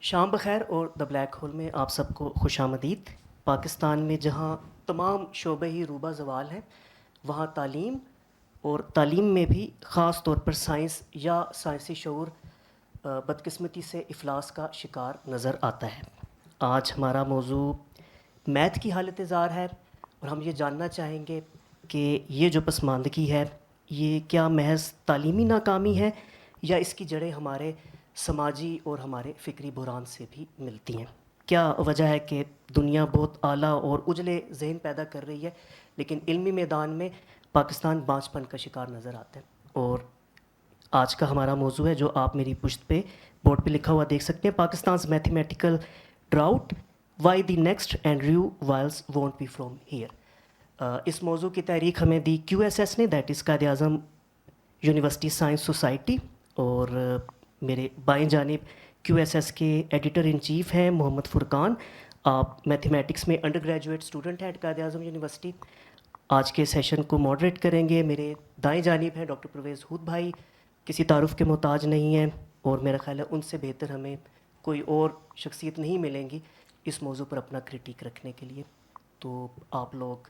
شام بخیر اور دا بلیک ہول میں آپ سب کو خوش آمدید۔ پاکستان میں جہاں تمام شعبے ہی روبہ زوال ہیں، وہاں تعلیم اور تعلیم میں بھی خاص طور پر سائنس یا سائنسی شعور بدقسمتی سے افلاس کا شکار نظر آتا ہے۔ آج ہمارا موضوع میتھ کی حالت زار ہے، اور ہم یہ جاننا چاہیں گے کہ یہ جو پسماندگی ہے یہ کیا محض تعلیمی ناکامی ہے یا اس کی جڑیں ہمارے سماجی اور ہمارے فکری بحران سے بھی ملتی ہیں۔ کیا وجہ ہے کہ دنیا بہت اعلیٰ اور اجلے ذہن پیدا کر رہی ہے، لیکن علمی میدان میں پاکستان بانجھ پن کا شکار نظر آتا ہے؟ اور آج کا ہمارا موضوع ہے جو آپ میری پشت پہ بورڈ پہ لکھا ہوا دیکھ سکتے ہیں، Pakistan's mathematical drought why the next Andrew Wiles won't be from here. اس موضوع کی تحریک ہمیں دی کیو ایس ایس نے، that is Quaid Azam university science society, اور میرے بائیں جانب کیو ایس ایس کے ایڈیٹر ان چیف ہیں محمد فرقان۔ آپ میتھمیٹکس میں انڈر گریجویٹ اسٹوڈنٹ ہیں قائد اعظم یونیورسٹی۔ آج کے سیشن کو ماڈریٹ کریں گے میرے دائیں جانب ہیں ڈاکٹر پرویز ہود بھائی، کسی تعارف کے محتاج نہیں ہیں، اور میرا خیال ہے ان سے بہتر ہمیں کوئی اور شخصیت نہیں ملیں گی اس موضوع پر اپنا کریٹیک رکھنے کے لیے۔ تو آپ لوگ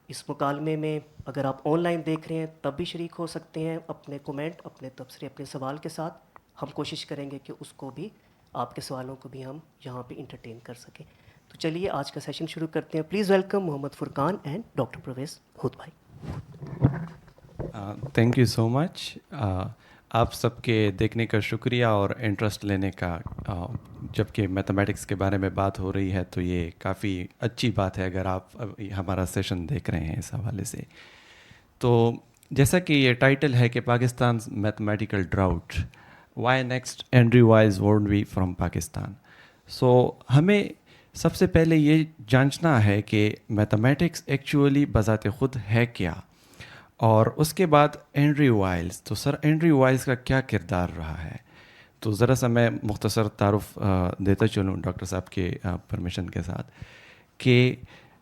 اس مکالمے میں اگر آپ آن لائن دیکھ رہے ہیں تب بھی شریک ہو سکتے ہیں، اپنے کومنٹ، اپنے تبصرے، اپنے سوال کے ساتھ۔ ہم کوشش کریں گے کہ اس کو بھی، آپ کے سوالوں کو بھی ہم یہاں پہ انٹرٹین کر سکیں۔ تو چلیے آج کا سیشن شروع کرتے ہیں۔ Please welcome Muhammad Furqan and doctor Pervez Hoodbhoy. Thank you so much. آپ سب کے دیکھنے کا شکریہ اور انٹرسٹ لینے کا۔ جب کہ میتھمیٹکس کے بارے میں بات ہو رہی ہے تو یہ کافی اچھی بات ہے اگر آپ ہمارا سیشن دیکھ رہے ہیں اس حوالے سے۔ تو جیسا کہ یہ ٹائٹل ہے کہ Pakistan mathematical drought why next Andrew Wiles won't be from Pakistan, so ہمیں سب سے پہلے یہ جانچنا ہے کہ میتھمیٹکس ایکچولی بذات خود ہے کیا، اور اس کے بعد اینڈریو وائلز۔ تو سر اینڈریو وائلز کا کیا کردار رہا ہے؟ تو ذرا سا میں مختصر تعارف دیتا چلوں ڈاکٹر صاحب کے پرمیشن کے ساتھ، کہ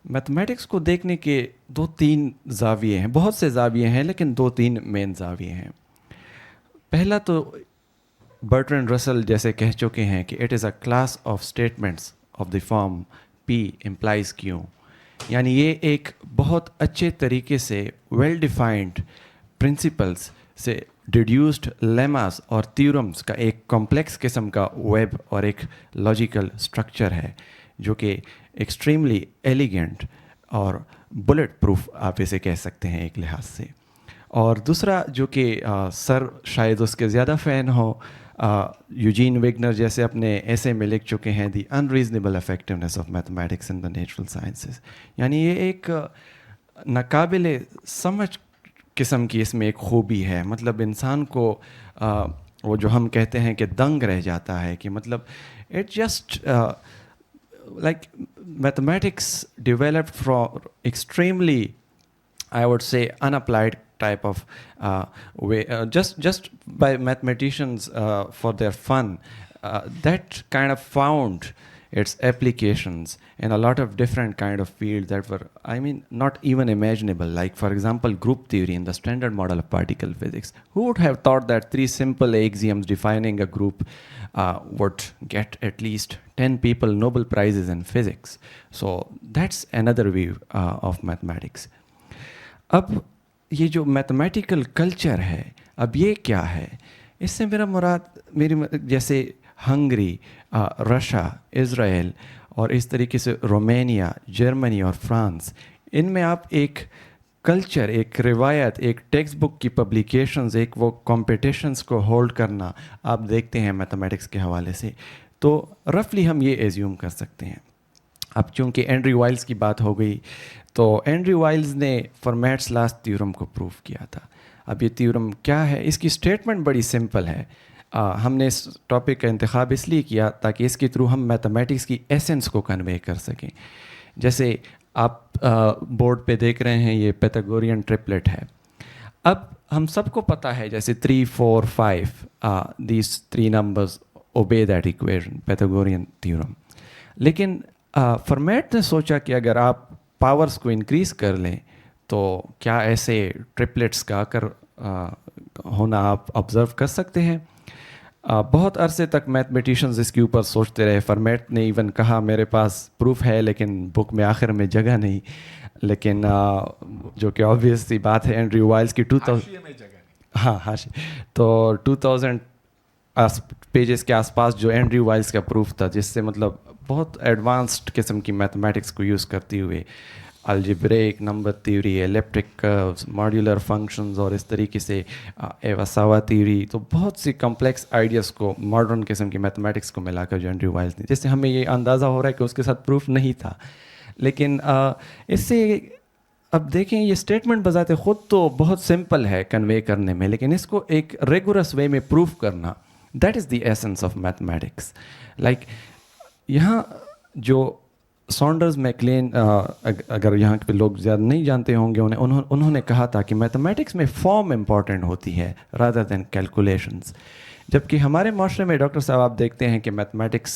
میتھمیٹکس کو دیکھنے کے دو تین زاویے ہیں، بہت سے زاویے ہیں لیکن دو تین مین زاویے ہیں۔ پہلا تو برٹرینڈ رسل جیسے کہہ چکے ہیں کہ it is a class of statements of the form P implies Q, یعنی یہ ایک بہت اچھے طریقے سے ویل ڈیفائنڈ پرنسپلس سے ڈیڈیوسڈ لیماز اور تھیورمز کا ایک کمپلیکس قسم کا ویب اور ایک لاجیکل اسٹرکچر ہے، جو کہ ایکسٹریملی ایلیگنٹ اور بلٹ پروف آپ اسے کہہ سکتے ہیں ایک لحاظ سے۔ اور دوسرا جو کہ سر شاید اس کے زیادہ فین ہو، یوجین ویگنر جیسے اپنے ایسے میں لکھ چکے ہیں the unreasonable effectiveness of mathematics in the natural sciences, یعنی یہ ایک ناقابل سمجھ قسم کی اس میں ایک خوبی ہے، مطلب انسان کو وہ جو ہم کہتے ہیں کہ دنگ رہ جاتا ہے، کہ مطلب it just like mathematics developed from extremely I would say unapplied type of way, just by mathematicians for their fun, that kind of found its applications in a lot of different kind of fields that were, I mean, not even imaginable. Like for example, group theory in the standard model of particle physics. Who would have thought that three simple axioms defining a group would get at least 10 people Nobel Prizes in physics? So that's another view of mathematics. اب یہ جو mathematical culture ہے، اب یہ کیا ہے؟ اس سے میرا مراد جیسے ہنگری، رشیا، اسرائیل اور اس طریقے سے رومینیا، جرمنی اور فرانس، ان میں آپ ایک کلچر، ایک روایت، ایک ٹیکسٹ بک کی پبلیکیشنز، ایک وہ کمپٹیشنز کو ہولڈ کرنا آپ دیکھتے ہیں میتھمیٹکس کے حوالے سے، تو رفلی ہم یہ ایزیوم کر سکتے ہیں۔ اب چونکہ اینڈریو وائلز کی بات ہو گئی، تو اینڈریو وائلز نے فرمیٹس لاسٹ تھیورم کو پروف کیا تھا۔ اب یہ تھیورم کیا ہے؟ اس کی اسٹیٹمنٹ بڑی سمپل ہے۔ ہم نے اس ٹاپک کا انتخاب اس لیے کیا تاکہ اس کے تھرو ہم میتھمیٹکس کی ایسنس کو کنوے کر سکیں۔ جیسے آپ بورڈ پہ دیکھ رہے ہیں یہ پیتھاگورین ٹرپلٹ ہے۔ اب ہم سب کو پتہ ہے جیسے 3 4 5 these 3 numbers obey that equation, Pythagorean theorem. لیکن فرمیٹ نے سوچا کہ اگر آپ پاورز کو انکریز کر لیں تو کیا ایسے ٹرپلٹس کا ہونا آپ آبزرو کر سکتے ہیں؟ بہت عرصے تک میتھمیٹیشنز اس کے اوپر سوچتے رہے. فرمیٹ نے ایون کہا میرے پاس پروف ہے لیکن بک میں آخر میں جگہ نہیں. لیکن جو کہ آبویس سی بات ہے, اینڈریو وائلز کی 2000 ہاں تو 2000 پیجز کے آس پاس جو اینڈریو وائلز کا پروف تھا, جس سے مطلب بہت ایڈوانسڈ قسم کی میتھمیٹکس کو یوز کرتے ہوئے algebraic, number theory, elliptic curves, modular functions اور اس طریقے سے ایواساوا تھیوری, تو بہت سی کمپلیکس آئیڈیاز کو ماڈرن قسم کی میتھمیٹکس کو ملا کر جو اینڈریو وائلز نے, جس سے ہمیں یہ اندازہ ہو رہا ہے کہ اس کے ساتھ پروف نہیں تھا. لیکن اس سے اب دیکھیں یہ اسٹیٹمنٹ بذات خود تو بہت سمپل ہے کنوے کرنے میں, لیکن اس کو ایک ریگولرس وے میں پروف کرنا, that is the essence of mathematics. Like یہاں جو سانڈرز میکلین, اگر یہاں کے لوگ زیادہ نہیں جانتے ہوں گے, انہوں نے کہا تھا کہ میتھمیٹکس میں فارم امپورٹنٹ ہوتی ہے رادر دین کیلکولیشنز. جبکہ ہمارے معاشرے میں ڈاکٹر صاحب آپ دیکھتے ہیں کہ میتھمیٹکس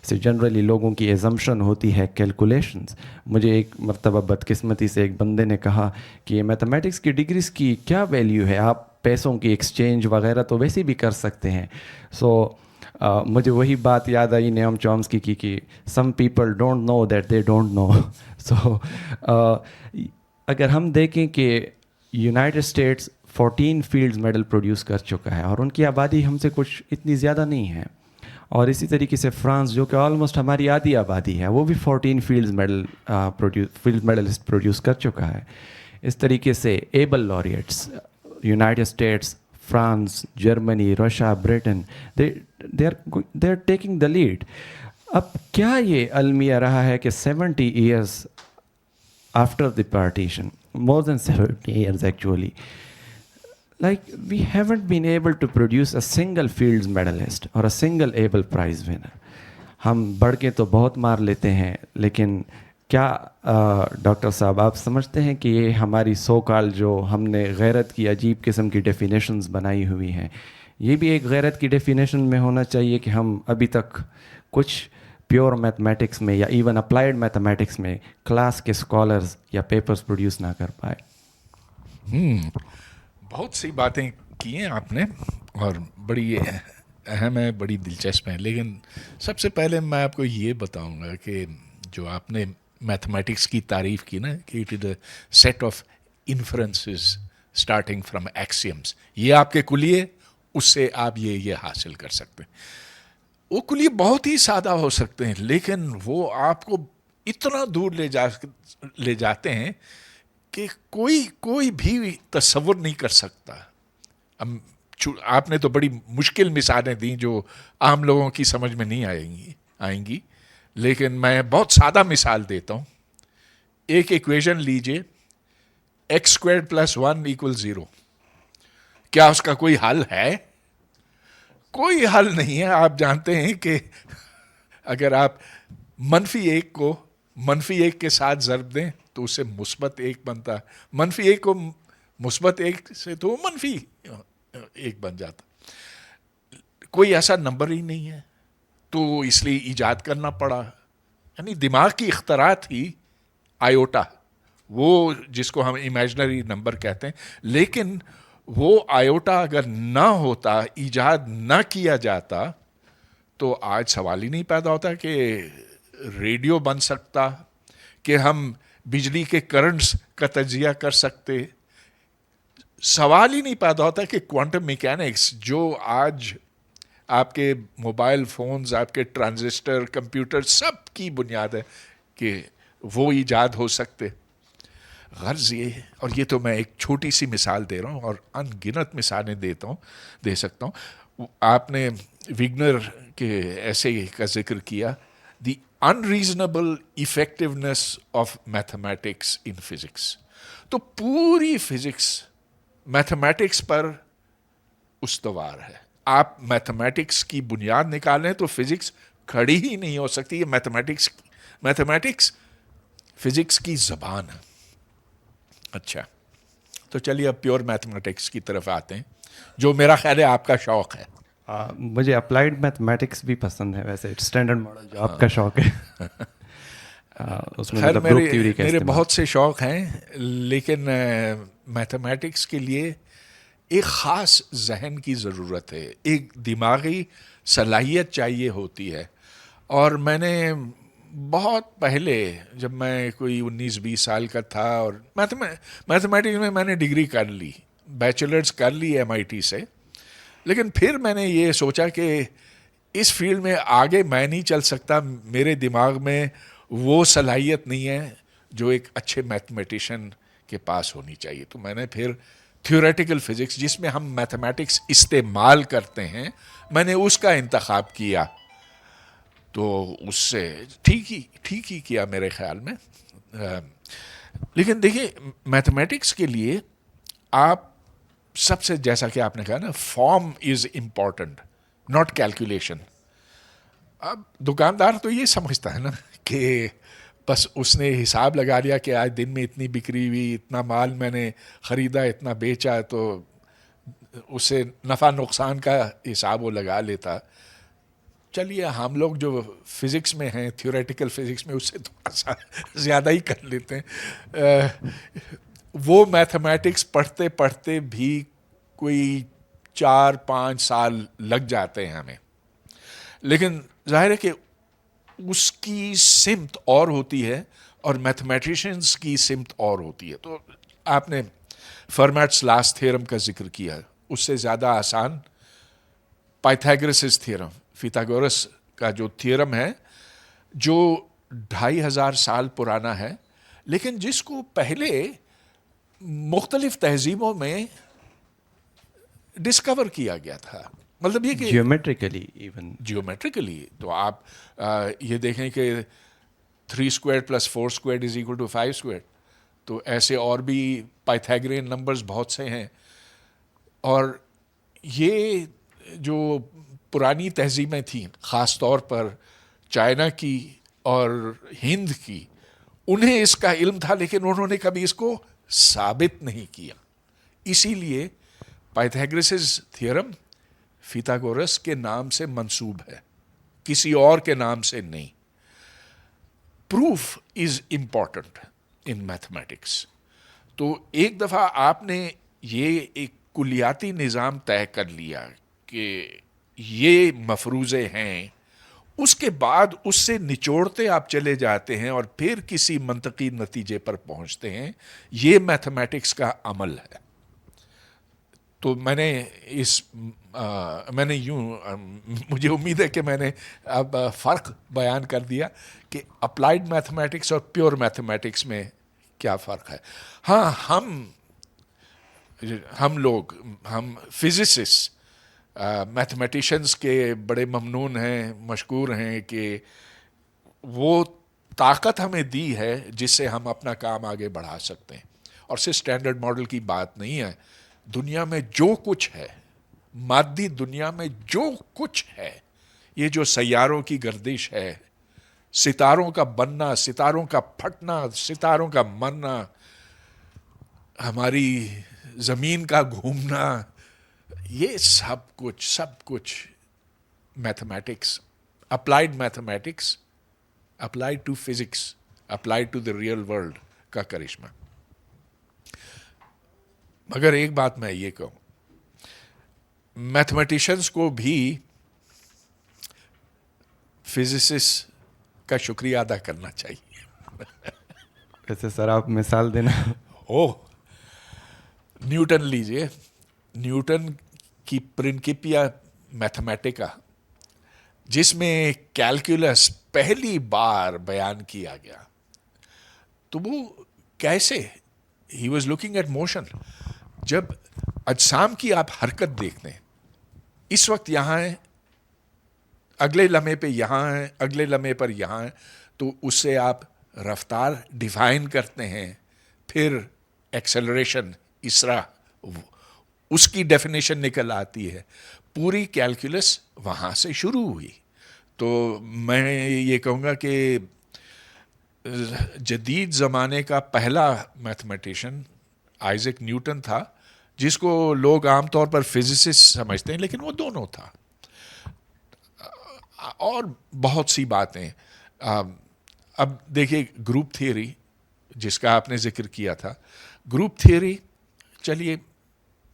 سے جنرلی لوگوں کی ایزمپشن ہوتی ہے کیلکولیشنز. مجھے ایک مرتبہ بدقسمتی سے ایک بندے نے کہا کہ میتھمیٹکس کی ڈگریز کی کیا ویلیو ہے, آپ پیسوں کی ایکسچینج وغیرہ تو ویسے بھی کر سکتے ہیں. سو مجھے وہی بات یاد آئی نیوم چومسکی کی کہ some people don't know that they don't know. So اگر ہم دیکھیں کہ United States 14 fields medal produce کر چکا ہے اور ان کی آبادی ہم سے کچھ اتنی زیادہ نہیں ہے, اور اسی طریقے سے فرانس جو کہ آلموسٹ ہماری آدھی آبادی ہے, وہ بھی 14 فیلڈز میڈلسٹ پروڈیوس کر چکا ہے. اس طریقے سے Nobel laureates, United States, France, Germany, Russia, Britain, they are taking the lead. اب کیا یہ المیہ رہا ہے کہ 70 years after the partition, more than 70 years actually, like we haven't been able to produce a single Fields medalist or a single Abel Prize winner. ہم بڑھ کے تو بہت مار لیتے ہیں, لیکن کیا ڈاکٹر صاحب آپ سمجھتے ہیں کہ یہ ہماری سو کال جو ہم نے غیرت کی عجیب قسم کی ڈیفینیشنز بنائی ہوئی ہیں, یہ بھی ایک غیرت کی ڈیفینیشن میں ہونا چاہیے کہ ہم ابھی تک کچھ پیور میتھمیٹکس میں یا ایون اپلائیڈ میتھمیٹکس میں کلاس کے اسکالرز یا پیپرز پروڈیوس نہ کر پائے؟ بہت سی باتیں کی ہیں آپ نے اور بڑی اہم ہے, بڑی دلچسپ ہیں. لیکن سب سے پہلے میں آپ کو یہ بتاؤں گا کہ جو آپ نے میتھمیٹکس کی تعریف کی نا کہ it is a set of inferences starting from axioms, یہ آپ کے کلیے, اس سے آپ یہ حاصل کر سکتے ہیں. وہ کلیے بہت ہی سادہ ہو سکتے ہیں لیکن وہ آپ کو اتنا دور لے جاتے ہیں کہ کوئی بھی تصور نہیں کر سکتا. آپ نے تو بڑی مشکل مثالیں دیں جو عام لوگوں کی سمجھ میں نہیں آئیں گی, لیکن میں بہت سادہ مثال دیتا ہوں. ایک ایکویشن لیجئے, x² + 1 = 0. کیا اس کا کوئی حل ہے؟ کوئی حل نہیں ہے. آپ جانتے ہیں کہ اگر آپ -1 کو -1 کے ساتھ ضرب دیں تو اس سے -1 بنتا, -1 کو -1 سے تو -1 بن جاتا. کوئی ایسا نمبر ہی نہیں ہے, تو اس لیے ایجاد کرنا پڑا. یعنی دماغ کی اختراعات ہی آئیوٹا, وہ جس کو ہم امیجنری نمبر کہتے ہیں, لیکن وہ آئیوٹا اگر نہ ہوتا, ایجاد نہ کیا جاتا, تو آج سوال ہی نہیں پیدا ہوتا کہ ریڈیو بن سکتا, کہ ہم بجلی کے کرنٹس کا تجزیہ کر سکتے. سوال ہی نہیں پیدا ہوتا کہ کوانٹم میکینکس جو آج آپ کے موبائل فونز, آپ کے ٹرانزسٹر, کمپیوٹر سب کی بنیاد ہے, کہ وہ ایجاد ہو سکتے. غرض یہ ہے, اور یہ تو میں ایک چھوٹی سی مثال دے رہا ہوں اور ان گنت مثالیں دے سکتا ہوں. آپ نے وگنر کے ایسے کا ذکر کیا, دی unreasonable effectiveness of mathematics in physics. تو پوری فزکس میتھمیٹکس پر استوار ہے. آپ میتھمیٹکس کی بنیاد نکالیں تو فزکس کھڑی ہی نہیں ہو سکتی. یہ میتھمیٹکس فزکس کی زبان ہے. اچھا, تو چلیے اب پیور میتھمیٹکس کی طرف آتے ہیں, جو میرا خیال ہے آپ کا شوق ہے. مجھے اپلائیڈ میتھمیٹکس بھی پسند ہے ویسے, اسٹینڈرڈ ماڈل جو آپ کا شوق ہے. خیر میرے بہت سے شوق ہیں, لیکن میتھمیٹکس کے لیے ایک خاص ذہن کی ضرورت ہے, ایک دماغی صلاحیت چاہیے ہوتی ہے. اور میں نے بہت پہلے جب میں کوئی 19-20 سال کا تھا, اور میتھمیٹکس میں نے ڈگری کر لی, بیچلرز کر لی MIT سے, لیکن پھر میں نے یہ سوچا کہ اس فیلڈ میں آگے میں نہیں چل سکتا, میرے دماغ میں وہ صلاحیت نہیں ہے جو ایک اچھے میتھمیٹیشین کے پاس ہونی چاہیے. تو میں نے پھر تھیوریٹیکل فزکس, جس میں ہم میتھمیٹکس استعمال کرتے ہیں, میں نے اس کا انتخاب کیا. تو اس سے ٹھیک ہی کیا میرے خیال میں. لیکن دیکھیے, میتھمیٹکس کے لیے آپ سب سے, جیسا کہ آپ نے کہا نا, form is important not calculation. اب دکاندار تو یہ سمجھتا ہے نا کہ بس اس نے حساب لگا لیا کہ آج دن میں اتنی بکری ہوئی, اتنا مال میں نے خریدا, اتنا بیچا, تو اس سے نفع نقصان کا حساب وہ لگا لیتا. چلیے ہم لوگ جو فزکس میں ہیں, تھیوریٹیکل فزکس میں, اس سے تھوڑا سا زیادہ ہی کر لیتے ہیں. وہ میتھمیٹکس پڑھتے پڑھتے بھی کوئی 4-5 سال لگ جاتے ہیں ہمیں, لیکن ظاہر ہے کہ اس کی سمت اور ہوتی ہے اور میتھمیٹیشنز کی سمت اور ہوتی ہے. تو آپ نے فرمیٹس لاسٹ تھیورم کا ذکر کیا, اس سے زیادہ آسان پائتھاگورس تھیورم, فیتاگورس کا جو تھیورم ہے, جو 2500 سال پرانا ہے, لیکن جس کو پہلے مختلف تہذیبوں میں ڈسکور کیا گیا تھا. مطلب یہ کہ جیومیٹریکلی ایون, جیومیٹریکلی تو آپ یہ دیکھیں کہ 3² + 4² = 5². تو ایسے اور بھی پائتھاگورین نمبرز بہت سے ہیں. اور یہ جو پرانی تہذیبیں تھیں, خاص طور پر چائنا کی اور ہند کی, انہیں اس کا علم تھا, لیکن انہوں نے کبھی اس کو ثابت نہیں کیا. اسی لیے پائتھاگورس تھیورم فیتاگورس کے نام سے منسوب ہے, کسی اور کے نام سے نہیں. Proof is important in mathematics. تو ایک دفعہ آپ نے یہ ایک کلیاتی نظام طے کر لیا کہ یہ مفروضے ہیں, اس کے بعد اس سے نچوڑتے آپ چلے جاتے ہیں اور پھر کسی منطقی نتیجے پر پہنچتے ہیں. یہ میتھمیٹکس کا عمل ہے. تو میں نے مجھے امید ہے کہ میں نے اب فرق بیان کر دیا کہ اپلائیڈ میتھمیٹکس اور پیور میتھمیٹکس میں کیا فرق ہے. ہاں, ہم لوگ فزسسٹ میتھمیٹیشنز کے بڑے ممنون ہیں, مشکور ہیں کہ وہ طاقت ہمیں دی ہے جس سے ہم اپنا کام آگے بڑھا سکتے ہیں. اور صرف اسٹینڈرڈ ماڈل کی بات نہیں ہے, دنیا میں جو کچھ ہے, مادی دنیا میں جو کچھ ہے, یہ جو سیاروں کی گردش ہے, ستاروں کا بننا, ستاروں کا پھٹنا, ستاروں کا مرنا, ہماری زمین کا گھومنا, یہ سب کچھ mathematics, applied mathematics, applied to physics, applied to the real world کا کرشمہ. مگر ایک بات میں یہ کہوں, میتھمیٹیشنز کو بھی فزسسٹ کا شکریہ ادا کرنا چاہیے. ویسے سر آپ مثال دینا. نیوٹن لیجئے, نیوٹن کی پرنکپیا میتھمیٹکا, جس میں کیلکولس پہلی بار بیان کیا گیا, تو وہ کیسے, he was looking at motion. جب اجسام کی آپ حرکت دیکھتے ہیں, اس وقت یہاں ہے, اگلے لمحے پہ یہاں ہے, اگلے لمحے پر یہاں ہے, تو اس سے آپ رفتار ڈیفائن کرتے ہیں. پھر ایکسلریشن, اسرا, اس کی ڈیفینیشن نکل آتی ہے. پوری کیلکولس وہاں سے شروع ہوئی. تو میں یہ کہوں گا کہ جدید زمانے کا پہلا میتھمیٹیشین آئزیک نیوٹن تھا, جس کو لوگ عام طور پر فزسسٹ سمجھتے ہیں, لیکن وہ دونوں تھا. اور بہت سی باتیں. اب دیکھیے گروپ تھیوری جس کا آپ نے ذکر کیا تھا, گروپ تھیوری چلیے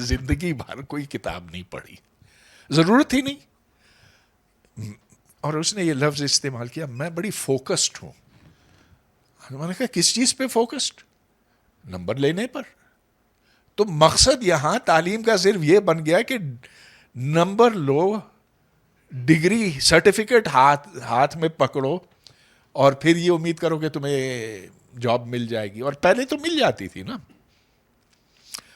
زندگی بھر کوئی کتاب نہیں پڑھی, ضرورت ہی نہیں. اور اس نے یہ لفظ استعمال کیا, میں بڑی فوکسڈ ہوں. میں نے کہا کس چیز پہ فوکسڈ؟ نمبر لینے پر. تو مقصد یہاں تعلیم کا صرف یہ بن گیا کہ نمبر لو, ڈگری سرٹیفکیٹ ہاتھ میں پکڑو, اور پھر یہ امید کرو کہ تمہیں جاب مل جائے گی. اور پہلے تو مل جاتی تھی نا,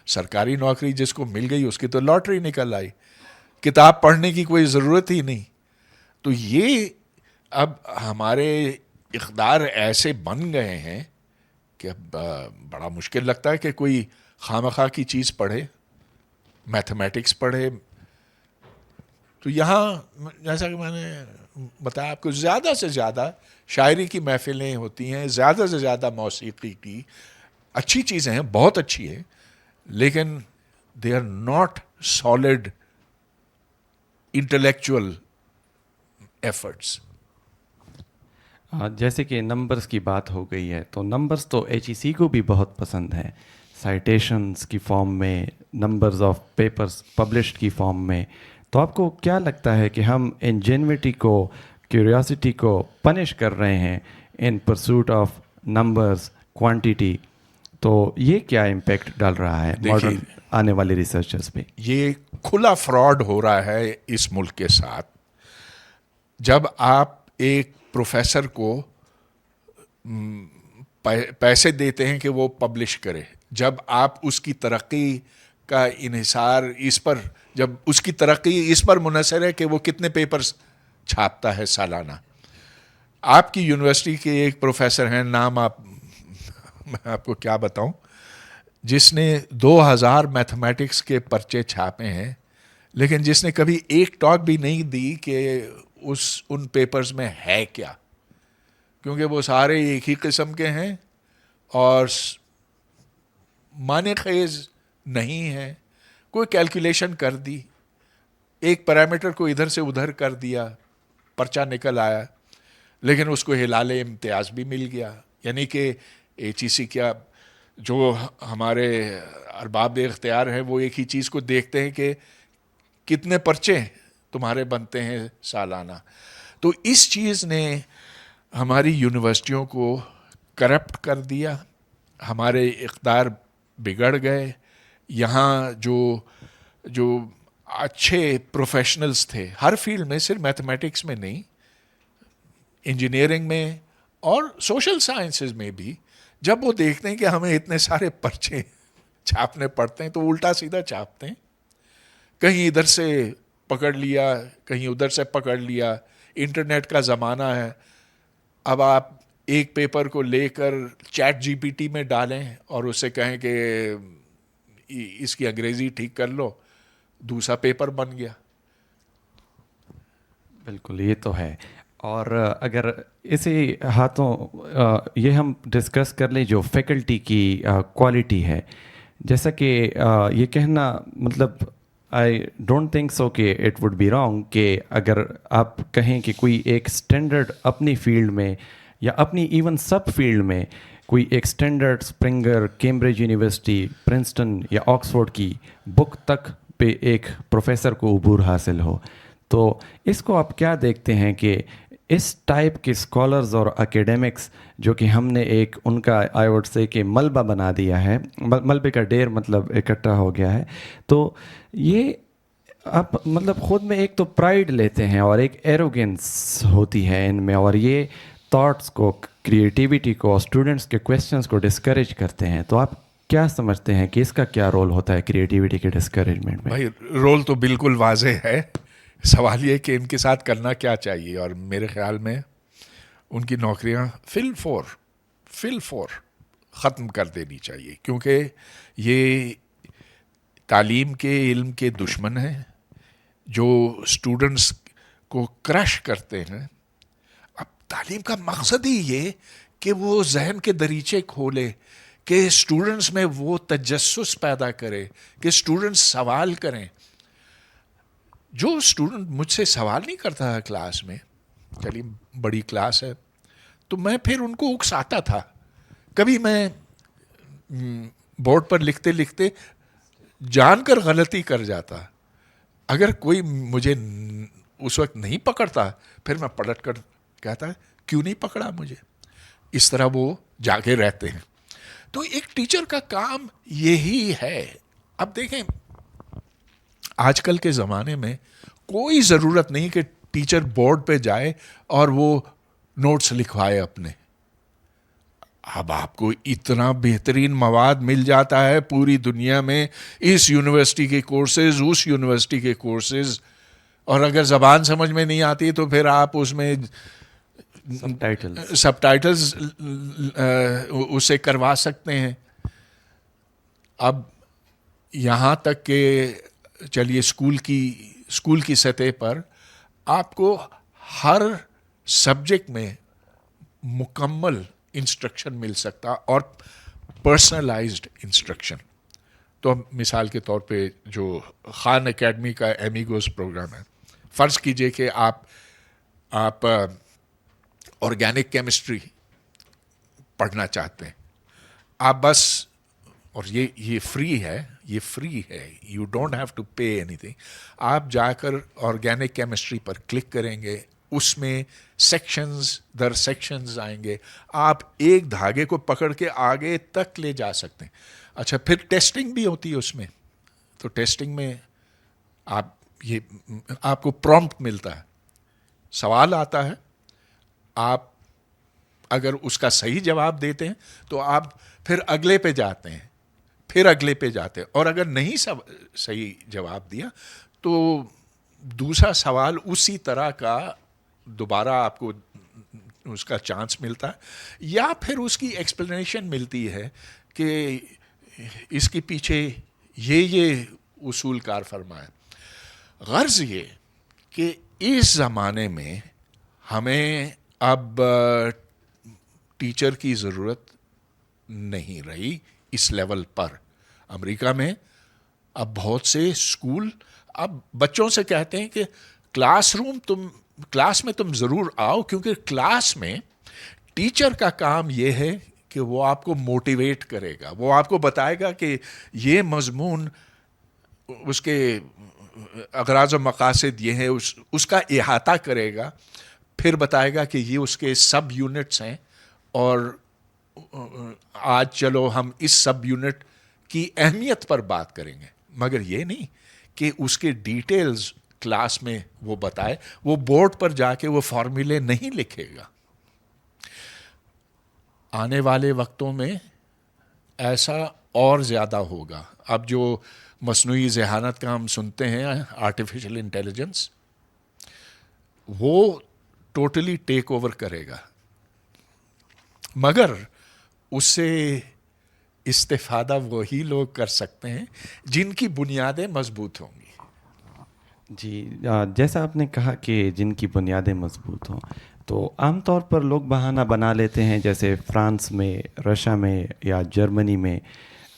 سرکاری نوکری جس کو مل گئی اس کی تو لاٹری نکل آئی, کتاب پڑھنے کی کوئی ضرورت ہی نہیں. تو یہ اب ہمارے اقدار ایسے بن گئے ہیں کہ اب بڑا مشکل لگتا ہے کہ کوئی خواہ کی چیز پڑھے, میتھمیٹکس پڑھے. تو یہاں جیسا کہ میں نے بتایا آپ کو, زیادہ سے زیادہ شاعری کی محفلیں ہوتی ہیں, زیادہ سے زیادہ موسیقی کی اچھی چیزیں ہیں, بہت اچھی ہیں, لیکن they are not solid intellectual efforts. جیسے کہ نمبرز کی بات ہو گئی ہے, تو نمبرز تو HEC کو بھی بہت پسند ہے, سائٹیشنز کی فارم میں, نمبرز آف پیپرز پبلشڈ کی فارم میں. تو آپ کو کیا لگتا ہے کہ ہم انجینوٹی کو, کیوریاسٹی کو پنش کر رہے ہیں ان پرسوٹ آف نمبرز, کوانٹیٹی؟ تو یہ کیا امپیکٹ ڈال رہا ہے ماڈرن آنے والے ریسرچرز پہ؟ یہ کھلا فراڈ ہو رہا ہے اس ملک کے ساتھ. جب آپ ایک پروفیسر کو پیسے دیتے ہیں کہ وہ پبلش کرے, جب آپ اس کی ترقی کا انحصار اس پر, جب اس کی ترقی اس پر منحصر ہے کہ وہ کتنے پیپرز چھاپتا ہے سالانہ. آپ کی یونیورسٹی کے ایک پروفیسر ہیں, نام میں آپ کو کیا بتاؤں, جس نے 2000 میتھمیٹکس کے پرچے چھاپے ہیں, لیکن جس نے کبھی ایک ٹاک بھی نہیں دی کہ ان پیپرز میں ہے کیا, کیونکہ وہ سارے ایک ہی قسم کے ہیں اور معنی خیز نہیں ہیں. کوئی کیلکولیشن کر دی, ایک پیرامیٹر کو ادھر سے ادھر کر دیا, پرچہ نکل آیا, لیکن اس کو ہلال امتیاز بھی مل گیا. یعنی کہ HEC کیا, جو ہمارے ارباب اختیار ہیں وہ ایک ہی چیز کو دیکھتے ہیں کہ کتنے پرچے تمہارے بنتے ہیں سالانہ. تو اس چیز نے ہماری یونیورسٹیوں کو کرپٹ کر دیا, ہمارے اقدار بگڑ گئے. یہاں جو اچھے پروفیشنلز تھے ہر فیلڈ میں, صرف میتھمیٹکس میں نہیں, انجینئرنگ میں اور سوشل سائنسز میں بھی, جب وہ دیکھتے ہیں کہ ہمیں اتنے سارے پرچے چھاپنے پڑتے ہیں تو الٹا سیدھا چھاپتے ہیں. کہیں ادھر سے پکڑ لیا, کہیں ادھر سے پکڑ لیا. انٹرنیٹ کا زمانہ ہے, اب آپ ایک پیپر کو لے کر چیٹ GPT میں ڈالیں اور اس سے کہیں کہ اس کی انگریزی ٹھیک کر لو, دوسرا پیپر بن گیا. بالکل, یہ تو ہے. اور اگر اسی ہاتھوں یہ ہم ڈسکس کر لیں جو فیکلٹی کی کوالٹی ہے, جیسا کہ یہ کہنا, مطلب آئی ڈونٹ تھنک سو کہ اٹ وڈ بی رانگ کہ اگر آپ کہیں کہ کوئی ایک اسٹینڈرڈ اپنی فیلڈ میں یا اپنی ایون سب فیلڈ میں کوئی ایک standard Springer, Cambridge university, Princeton یا آکسفورڈ کی بک تک پہ ایک پروفیسر کو عبور حاصل ہو, تو اس کو آپ کیا دیکھتے ہیں کہ اس ٹائپ کے اسکالرز اور اکیڈمکس جو کہ ہم نے ایک ان کا آئی وڈ سے کہ ملبہ بنا دیا ہے, ملبے کا ڈیر مطلب اکٹھا ہو گیا ہے, تو یہ آپ مطلب خود میں ایک تو پرائڈ لیتے ہیں اور ایک ایروگینس ہوتی ہے ان میں, اور یہ تھاٹس کو, کریٹیوٹی کو, اسٹوڈنٹس کے کویسچنس کو ڈسکریج کرتے ہیں. تو آپ کیا سمجھتے ہیں کہ اس کا کیا رول ہوتا ہے کریٹیوٹی کے ڈسکریجمنٹ میں؟ بھائی رول تو بالکل واضح ہے, سوال یہ کہ ان کے ساتھ کرنا کیا چاہیے. اور میرے خیال میں ان کی نوکریاں فل فور ختم کر دینی چاہیے, کیونکہ یہ تعلیم کے, علم کے دشمن ہیں جو اسٹوڈنٹس کو کرش کرتے ہیں. اب تعلیم کا مقصد ہی یہ کہ وہ ذہن کے دریچے کھولے, کہ اسٹوڈنٹس میں وہ تجسس پیدا کرے, کہ اسٹوڈنٹس سوال کریں. جو اسٹوڈنٹ مجھ سے سوال نہیں کرتا کلاس میں, چلیے بڑی کلاس ہے, تو میں پھر ان کو اکساتا تھا. کبھی میں بورڈ پر لکھتے لکھتے جان کر غلطی کر جاتا. اگر کوئی مجھے اس وقت نہیں پکڑتا, پھر میں پلٹ کر کہتا کیوں نہیں پکڑا مجھے. اس طرح وہ جاگے رہتے ہیں. تو ایک ٹیچر کا کام یہی ہے. اب دیکھیں, آج کل کے زمانے میں کوئی ضرورت نہیں کہ ٹیچر بورڈ پہ جائے اور وہ نوٹس لکھوائے اپنے. اب آپ کو اتنا بہترین مواد مل جاتا ہے پوری دنیا میں, اس یونیورسٹی کے کورسز, اس یونیورسٹی کے کورسز, اور اگر زبان سمجھ میں نہیں آتی تو پھر آپ اس میں سب ٹائٹلز اسے کروا سکتے ہیں. اب یہاں تک کہ چلیے اسکول کی سطح پر آپ کو ہر سبجیکٹ میں مکمل انسٹرکشن مل سکتا, اور پرسنلائزڈ انسٹرکشن. تو مثال کے طور پہ جو خان اکیڈمی کا ایمیگوز پروگرام ہے, فرض کیجئے کہ آپ آرگینک کیمسٹری پڑھنا چاہتے ہیں. آپ بس, اور یہ فری ہے, you don't have to pay anything. آپ جا کر آرگینک کیمسٹری پر کلک کریں گے, اس میں سیکشنز در سیکشنز آئیں گے, آپ ایک دھاگے کو پکڑ کے آگے تک لے جا سکتے ہیں. اچھا, پھر ٹیسٹنگ بھی ہوتی ہے اس میں. تو ٹیسٹنگ میں آپ کو پرومپٹ ملتا ہے, سوال آتا ہے, آپ اگر اس کا صحیح جواب دیتے ہیں تو آپ پھر اگلے پہ جاتے ہیں, اور اگر نہیں صحیح جواب دیا تو دوسرا سوال اسی طرح کا دوبارہ آپ کو اس کا چانس ملتا ہے, یا پھر اس کی ایکسپلینیشن ملتی ہے کہ اس کے پیچھے یہ اصول کار فرمائے. غرض یہ کہ اس زمانے میں ہمیں اب ٹیچر کی ضرورت نہیں رہی اس لیول پر. امریکہ میں اب بہت سے اسکول اب بچوں سے کہتے ہیں کہ کلاس میں تم ضرور آؤ, کیونکہ کلاس میں ٹیچر کا کام یہ ہے کہ وہ آپ کو موٹیویٹ کرے گا, وہ آپ کو بتائے گا کہ یہ مضمون اس کے اغراض و مقاصد یہ ہیں, اس کا احاطہ کرے گا, پھر بتائے گا کہ یہ اس کے سب یونٹس ہیں, اور آج چلو ہم اس سب یونٹ کی اہمیت پر بات کریں گے. مگر یہ نہیں کہ اس کے ڈیٹیلز کلاس میں وہ بتائے, وہ بورڈ پر جا کے وہ فارمولے نہیں لکھے گا. آنے والے وقتوں میں ایسا اور زیادہ ہوگا. اب جو مصنوعی ذہانت کا ہم سنتے ہیں, آرٹیفیشل انٹیلیجنس, وہ ٹوٹلی ٹیک اوور کرے گا, مگر اس سے استفادہ وہی لوگ کر سکتے ہیں جن کی بنیادیں مضبوط ہوں گی. جی, جیسا آپ نے کہا کہ جن کی بنیادیں مضبوط ہوں, تو عام طور پر لوگ بہانہ بنا لیتے ہیں, جیسے فرانس میں, رشیا میں یا جرمنی میں,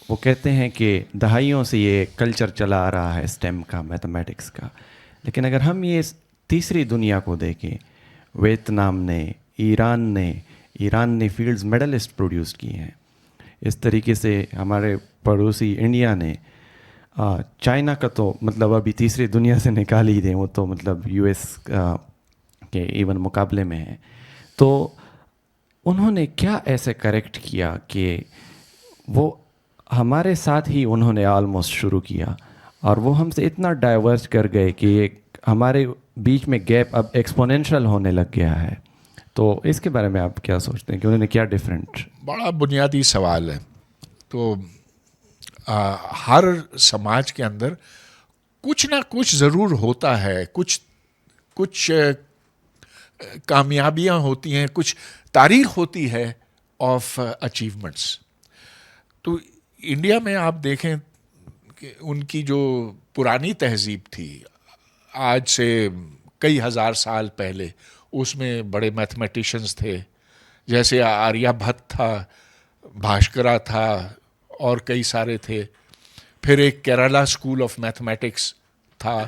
وہ کہتے ہیں کہ دہائیوں سے یہ کلچر چلا آ رہا ہے اسٹیم کا, میتھمیٹکس کا. لیکن اگر ہم یہ تیسری دنیا کو دیکھیں, ویتنام نے, ایران نے فیلڈز میڈلسٹ پروڈیوس کیے ہیں. اس طریقے سے ہمارے پڑوسی انڈیا نے, چائنا کا تو مطلب ابھی تیسری دنیا سے نکال ہی دیں, وہ تو مطلب یو ایس کے ایون مقابلے میں ہے. تو انہوں نے کیا ایسے کریکٹ کیا کہ وہ ہمارے ساتھ ہی انہوں نے آلموسٹ شروع کیا, اور وہ ہم سے اتنا ڈائیورج کر گئے کہ ہمارے بیچ میں گیپ اب ایکسپونینشل ہونے لگ گیا ہے. تو اس کے بارے میں آپ کیا سوچتے ہیں کہ انہوں نے کیا ڈفرینٹ؟ بڑا بنیادی سوال ہے. تو ہر سماج کے اندر کچھ نہ کچھ ضرور ہوتا ہے, کچھ کامیابیاں ہوتی ہیں, کچھ تاریخ ہوتی ہے آف اچیومنٹس. تو انڈیا میں آپ دیکھیں کہ ان کی جو پرانی تہذیب تھی, آج سے کئی ہزار سال پہلے, اس میں بڑے میتھمیٹیشنز تھے, جیسے آریہ بھٹ تھا, بھاشکرا تھا, اور کئی سارے تھے. پھر ایک کیرلا اسکول آف میتھمیٹکس تھا.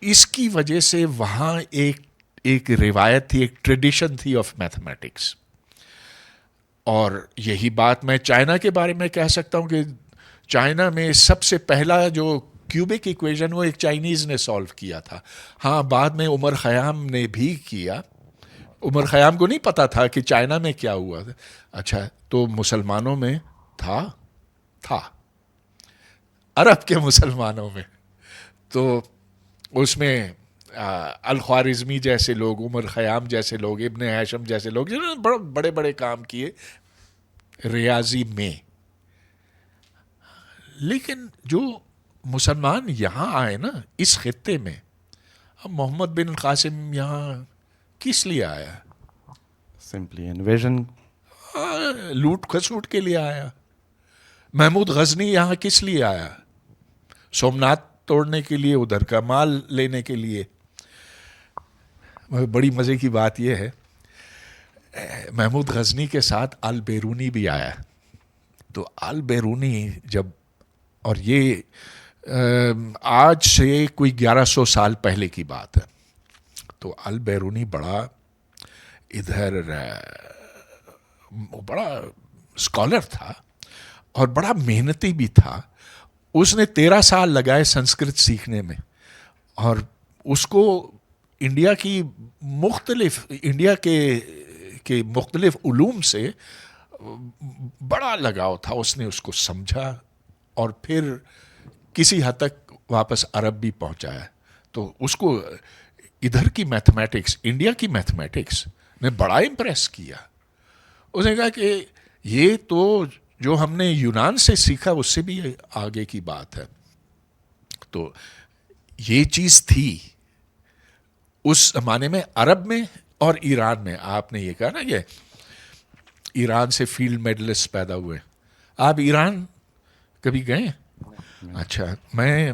اس کی وجہ سے وہاں ایک روایت تھی, ایک ٹریڈیشن تھی آف میتھمیٹکس. اور یہی بات میں چائنا کے بارے میں کہہ سکتا ہوں کہ چائنا میں سب سے پہلا جو کیوبک ایکویشن وہ ایک چائنیز نے سالو کیا تھا. ہاں بعد میں عمر خیام نے بھی کیا. عمر خیام کو نہیں پتا تھا کہ چائنا میں کیا ہوا تھا. اچھا تو مسلمانوں میں تھا عرب کے مسلمانوں میں تو اس میں الخوارزمی جیسے لوگ, عمر خیام جیسے لوگ, ابن ہاشم جیسے لوگ جنہوں نے بڑے بڑے کام کیے ریاضی میں. لیکن جو مسلمان یہاں آئے نا اس خطے میں, اب محمد بن قاسم یہاں کس لیے آیا؟ سمپلی انویژن, لوٹ کھسوٹ کے لیے آیا. محمود غزنی یہاں کس لیے آیا؟ سومنات توڑنے کے لیے, ادھر کا مال لینے کے لیے. بڑی مزے کی بات یہ ہے محمود غزنی کے ساتھ البیرونی بھی آیا. تو البیرونی جب, اور یہ آج سے کوئی 1100 سال پہلے کی بات ہے, تو البیرونی بڑا ادھر بڑا اسکالر تھا اور بڑا محنتی بھی تھا. اس نے 13 سال لگائے سنسکرت سیکھنے میں, اور اس کو انڈیا کے مختلف علوم سے بڑا لگاؤ تھا. اس نے اس کو سمجھا اور پھر کسی حد تک واپس عرب بھی پہنچایا. تو اس کو ادھر کی میتھمیٹکس, انڈیا کی میتھمیٹکس نے بڑا امپریس کیا. اس نے کہا کہ یہ تو جو ہم نے یونان سے سیکھا اس سے بھی آگے کی بات ہے. تو یہ چیز تھی اس زمانے میں عرب میں اور ایران میں. آپ نے یہ کہا نا کہ ایران سے فیلڈ میڈلسٹ پیدا ہوئے. آپ ایران کبھی گئے؟ اچھا, میں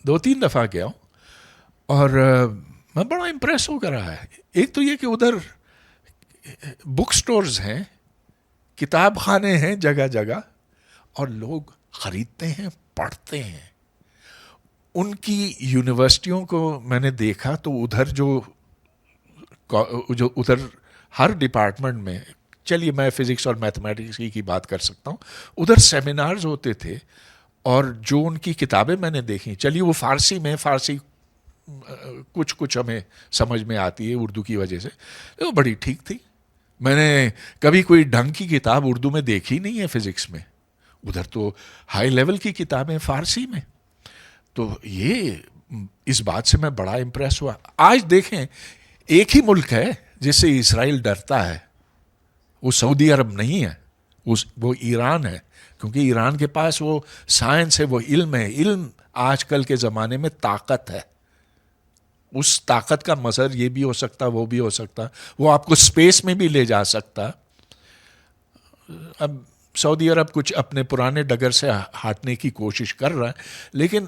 2-3 دفعہ گیا ہوں اور میں بڑا امپریس ہو کر رہا ہے. ایک تو یہ کہ ادھر بک سٹورز ہیں, کتاب خانے ہیں جگہ جگہ, اور لوگ خریدتے ہیں, پڑھتے ہیں. ان کی یونیورسٹیوں کو میں نے دیکھا تو ادھر جو ادھر ہر ڈپارٹمنٹ میں, چلیے میں فزکس اور میتھمیٹکس کی بات کر سکتا ہوں, ادھر سیمینارز ہوتے تھے. اور جو ان کی کتابیں میں نے دیکھی, چلیے وہ فارسی میں, فارسی کچھ ہمیں سمجھ میں آتی ہے اردو کی وجہ سے, وہ بڑی ٹھیک تھی. میں نے کبھی کوئی ڈھنگ کی کتاب اردو میں دیکھی نہیں ہے فزکس میں. ادھر تو ہائی لیول کی کتابیں فارسی میں. تو یہ اس بات سے میں بڑا امپریس ہوا. آج دیکھیں ایک ہی ملک ہے جس سے اسرائیل ڈرتا ہے, وہ سعودی عرب نہیں ہے, وہ ایران ہے. کیونکہ ایران کے پاس وہ سائنس ہے, وہ علم ہے. علم آج کل کے زمانے میں طاقت ہے. اس طاقت کا مظہر یہ بھی ہو سکتا, وہ بھی ہو سکتا, وہ آپ کو اسپیس میں بھی لے جا سکتا. اب سعودی عرب کچھ اپنے پرانے ڈگر سے ہٹنے کی کوشش کر رہا ہے. لیکن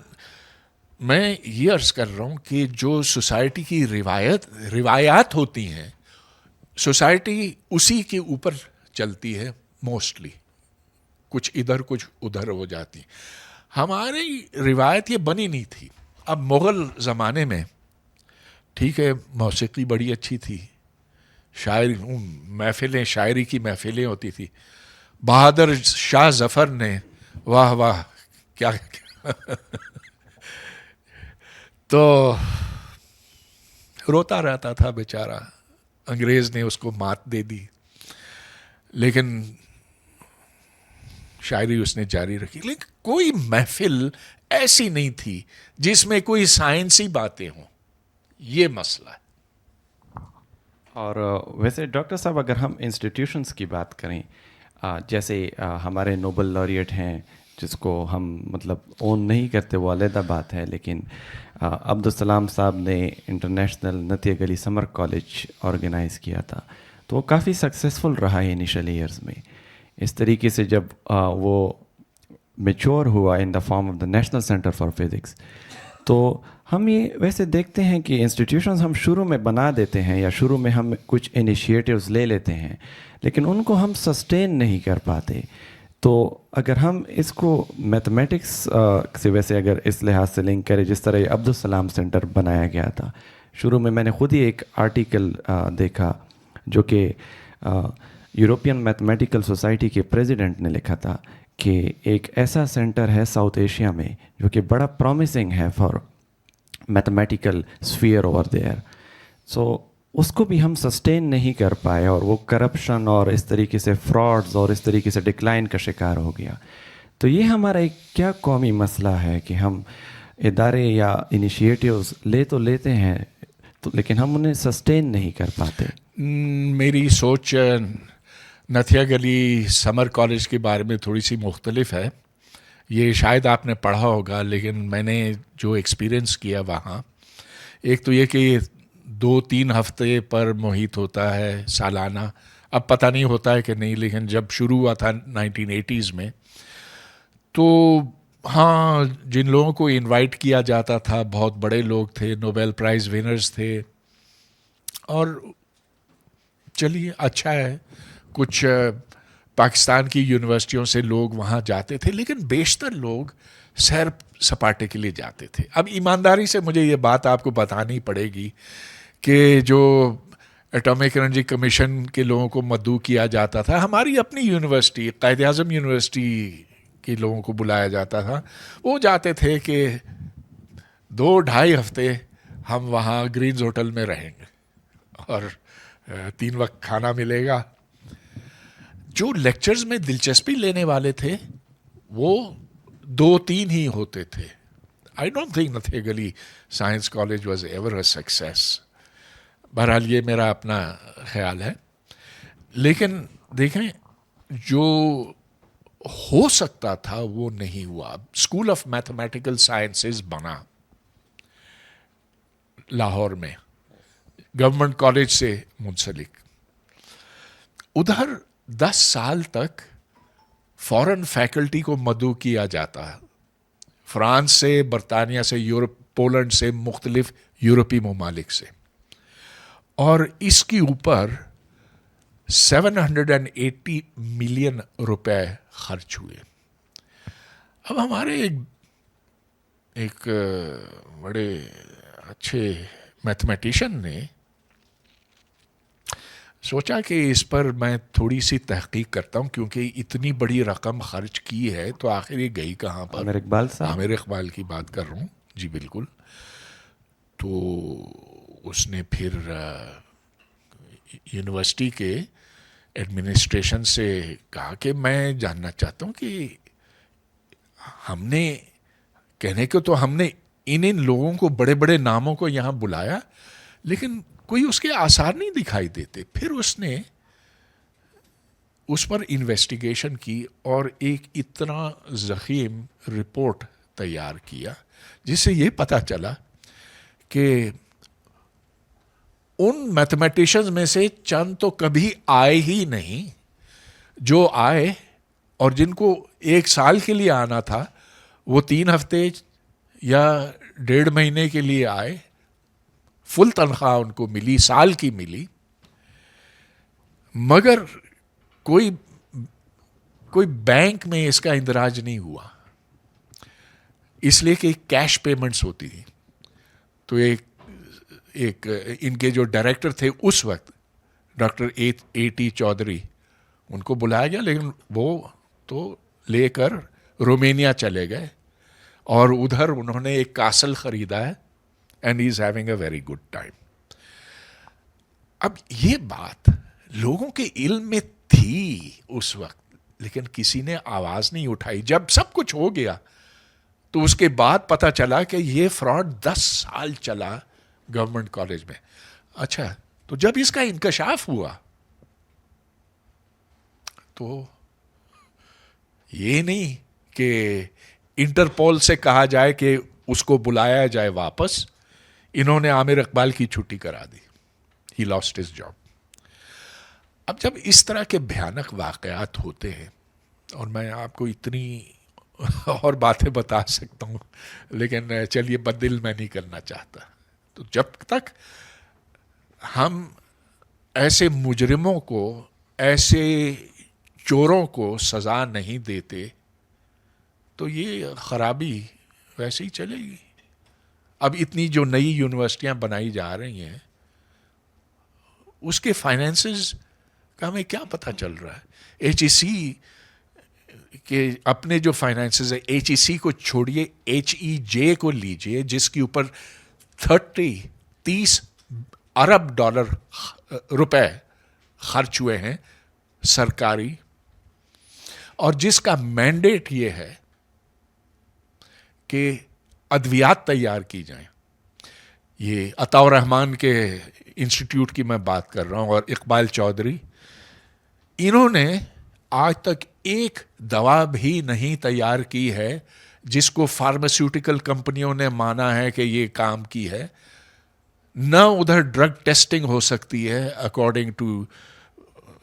میں یہ عرض کر رہا ہوں کہ جو سوسائٹی کی روایات ہوتی ہیں, سوسائٹی اسی کے اوپر چلتی ہے موسٹلی. کچھ ادھر کچھ ادھر ہو جاتی. ہماری روایت یہ بنی نہیں تھی. اب مغل زمانے میں ٹھیک ہے موسیقی بڑی اچھی تھی, محفلیں, شاعری کی محفلیں ہوتی تھی. بہادر شاہ ظفر نے واہ واہ کیا تو روتا رہتا تھا بیچارہ, انگریز نے اس کو مات دے دی. لیکن شاعری اس نے جاری رکھی. لیکن کوئی محفل ایسی نہیں تھی جس میں کوئی سائنسی باتیں ہوں. یہ مسئلہ ہے. اور ویسے ڈاکٹر صاحب اگر ہم انسٹیٹیوشنس کی بات کریں, جیسے ہمارے نوبل لاریٹ ہیں جس کو ہم مطلب اون نہیں کرتے, وہ علیحدہ بات ہے, لیکن عبدالسلام صاحب نے انٹرنیشنل نتیہ گلی سمر کالج آرگنائز کیا تھا, تو وہ کافی سکسیزفل رہا ہے انیشل ایئرز میں. اس طریقے سے جب وہ میچور ہوا in the form of the national centre for physics, تو ہم یہ ویسے دیکھتے ہیں کہ انسٹیٹیوشنز ہم شروع میں بنا دیتے ہیں یا شروع میں ہم کچھ انیشیٹیوز لے لیتے ہیں, لیکن ان کو ہم سسٹین نہیں کر پاتے. تو اگر ہم اس کو میتھمیٹکس سے ویسے اگر اس لحاظ سے لنک کریں, جس طرح عبدالسلام سینٹر بنایا گیا تھا, شروع میں نے خود ہی ایک آرٹیکل دیکھا جو کہ یورپین میتھمیٹیکل سوسائٹی کے پریزیڈنٹ نے لکھا تھا کہ ایک ایسا سینٹر ہے ساؤتھ ایشیا میں جو کہ بڑا پرومسنگ ہے for mathematical sphere over there. So اس کو بھی ہم سسٹین نہیں کر پائے اور وہ کرپشن اور اس طریقے سے فراڈز اور اس طریقے سے ڈکلائن کا شکار ہو گیا. تو یہ ہمارا ایک کیا قومی مسئلہ ہے کہ ہم ادارے یا انیشیٹیوز لے تو لیتے ہیں تو لیکن ہم انہیں سسٹین نہیں کر پاتے. میری سوچ نتھیا گلی سمر کالج کے بارے میں تھوڑی سی مختلف ہے. یہ شاید آپ نے پڑھا ہوگا لیکن میں نے جو ایکسپیرئنس کیا وہاں، ایک تو یہ کہ 2-3 ہفتے پر محیط ہوتا ہے سالانہ. اب پتہ نہیں ہوتا ہے کہ نہیں، لیکن جب شروع ہوا تھا 1980s میں تو ہاں جن لوگوں کو انوائٹ کیا جاتا تھا بہت بڑے لوگ تھے، نوبیل پرائز ونرز تھے. اور چلیے اچھا ہے، کچھ پاکستان کی یونیورسٹیوں سے لوگ وہاں جاتے تھے، لیکن بیشتر لوگ سیر سپاٹے کے لیے جاتے تھے. اب ایمانداری سے مجھے یہ بات آپ کو بتانی پڑے گی کہ جو ایٹامک انرجی کمیشن کے لوگوں کو مدعو کیا جاتا تھا، ہماری اپنی یونیورسٹی قائد اعظم یونیورسٹی کے لوگوں کو بلایا جاتا تھا. وہ جاتے تھے کہ 2-2.5 ہفتے ہم وہاں گرینز ہوٹل میں رہیں گے اور 3 وقت کھانا ملے گا. جو لیکچرز میں دلچسپی لینے والے تھے وہ 2-3 ہی ہوتے تھے. آئی ڈونٹ تھنک نتھیا گلی science college was ever a success. بہرحال یہ میرا اپنا خیال ہے. لیکن دیکھیں جو ہو سکتا تھا وہ نہیں ہوا. اسکول آف میتھمیٹیکل سائنسز بنا لاہور میں گورنمنٹ کالج سے منسلک. ادھر 10 سال تک فورن فیکلٹی کو مدعو کیا جاتا ہے، فرانس سے، برطانیہ سے، یورپ، پولینڈ سے، مختلف یورپی ممالک سے. اور اس کے اوپر 780 ملین روپے خرچ ہوئے. اب ہمارے ایک بڑے اچھے میتھمیٹیشین نے سوچا کہ اس پر میں تھوڑی سی تحقیق کرتا ہوں، کیونکہ اتنی بڑی رقم خرچ کی ہے تو آخر یہ گئی کہاں پر. عامر اقبال صاحب، عامر اقبال کی بات کر رہا ہوں جی بالکل. تو اس نے پھر یونیورسٹی کے ایڈمنسٹریشن سے کہا کہ میں جاننا چاہتا ہوں کہ ہم نے کہنے کو تو ہم نے ان لوگوں کو بڑے بڑے ناموں کو یہاں بلایا لیکن کوئی اس کے آثار نہیں دکھائی دیتے. پھر اس نے اس پر انویسٹیگیشن کی اور ایک اتنا ضخیم رپورٹ تیار کیا جس سے یہ پتہ چلا کہ ان میتھمیٹیشنز میں سے چند تو کبھی آئے ہی نہیں، جو آئے اور جن کو 1 سال کے لیے آنا تھا وہ 3 ہفتے یا 1.5 مہینے کے لیے آئے. فل تنخواہ ان کو ملی، سال کی ملی، مگر کوئی بینک میں اس کا اندراج نہیں ہوا، اس لیے کہ کیش پیمنٹس ہوتی تھی. تو ایک ان کے جو ڈائریکٹر تھے اس وقت ڈاکٹر اے ٹی چودھری، ان کو بلایا گیا لیکن وہ تو لے کر رومینیا چلے گئے اور ادھر انہوں نے ایک کاسل خریدا ہے and he is having a very good time. اب یہ بات لوگوں کے علم میں تھی اس وقت لیکن کسی نے آواز نہیں اٹھائی. جب سب کچھ ہو گیا تو اس کے بعد پتہ چلا کہ یہ فراڈ 10 سال چلا گورنمنٹ کالج میں. اچھا تو جب اس کا انکشاف ہوا تو یہ نہیں کہ انٹرپول سے کہا جائے کہ اس کو بلایا جائے واپس. انہوں نے عامر اقبال کی چھٹی کرا دی. ہی لاسٹ ہز جاب. اب جب اس طرح کے بھیانک واقعات ہوتے ہیں، اور میں آپ کو اتنی اور باتیں بتا سکتا ہوں لیکن چلیے بدل میں نہیں کرنا چاہتا. تو جب تک ہم ایسے مجرموں کو، ایسے چوروں کو سزا نہیں دیتے تو یہ خرابی ویسے ہی چلے گی. اب اتنی جو نئی یونیورسٹیاں بنائی جا رہی ہیں اس کے فائنینسز کا ہمیں کیا پتہ چل رہا ہے. ایچ ای سی کہ اپنے جو فائنینسز ہے HEC کو چھوڑیے, HEJ کو لیجئے جس کے اوپر 30 ارب ڈالر روپے خرچ ہوئے ہیں سرکاری, اور جس کا مینڈیٹ یہ ہے کہ ادویات تیار کی جائیں. یہ عطاء الرحمان کے انسٹیٹیوٹ کی میں بات کر رہا ہوں, اور اقبال چودھری, انہوں نے آج تک ایک دوا بھی نہیں تیار کی ہے جس کو فارماسیوٹیکل کمپنیوں نے مانا ہے کہ یہ کام کی ہے. نہ ادھر ڈرگ ٹیسٹنگ ہو سکتی ہے اکارڈنگ ٹو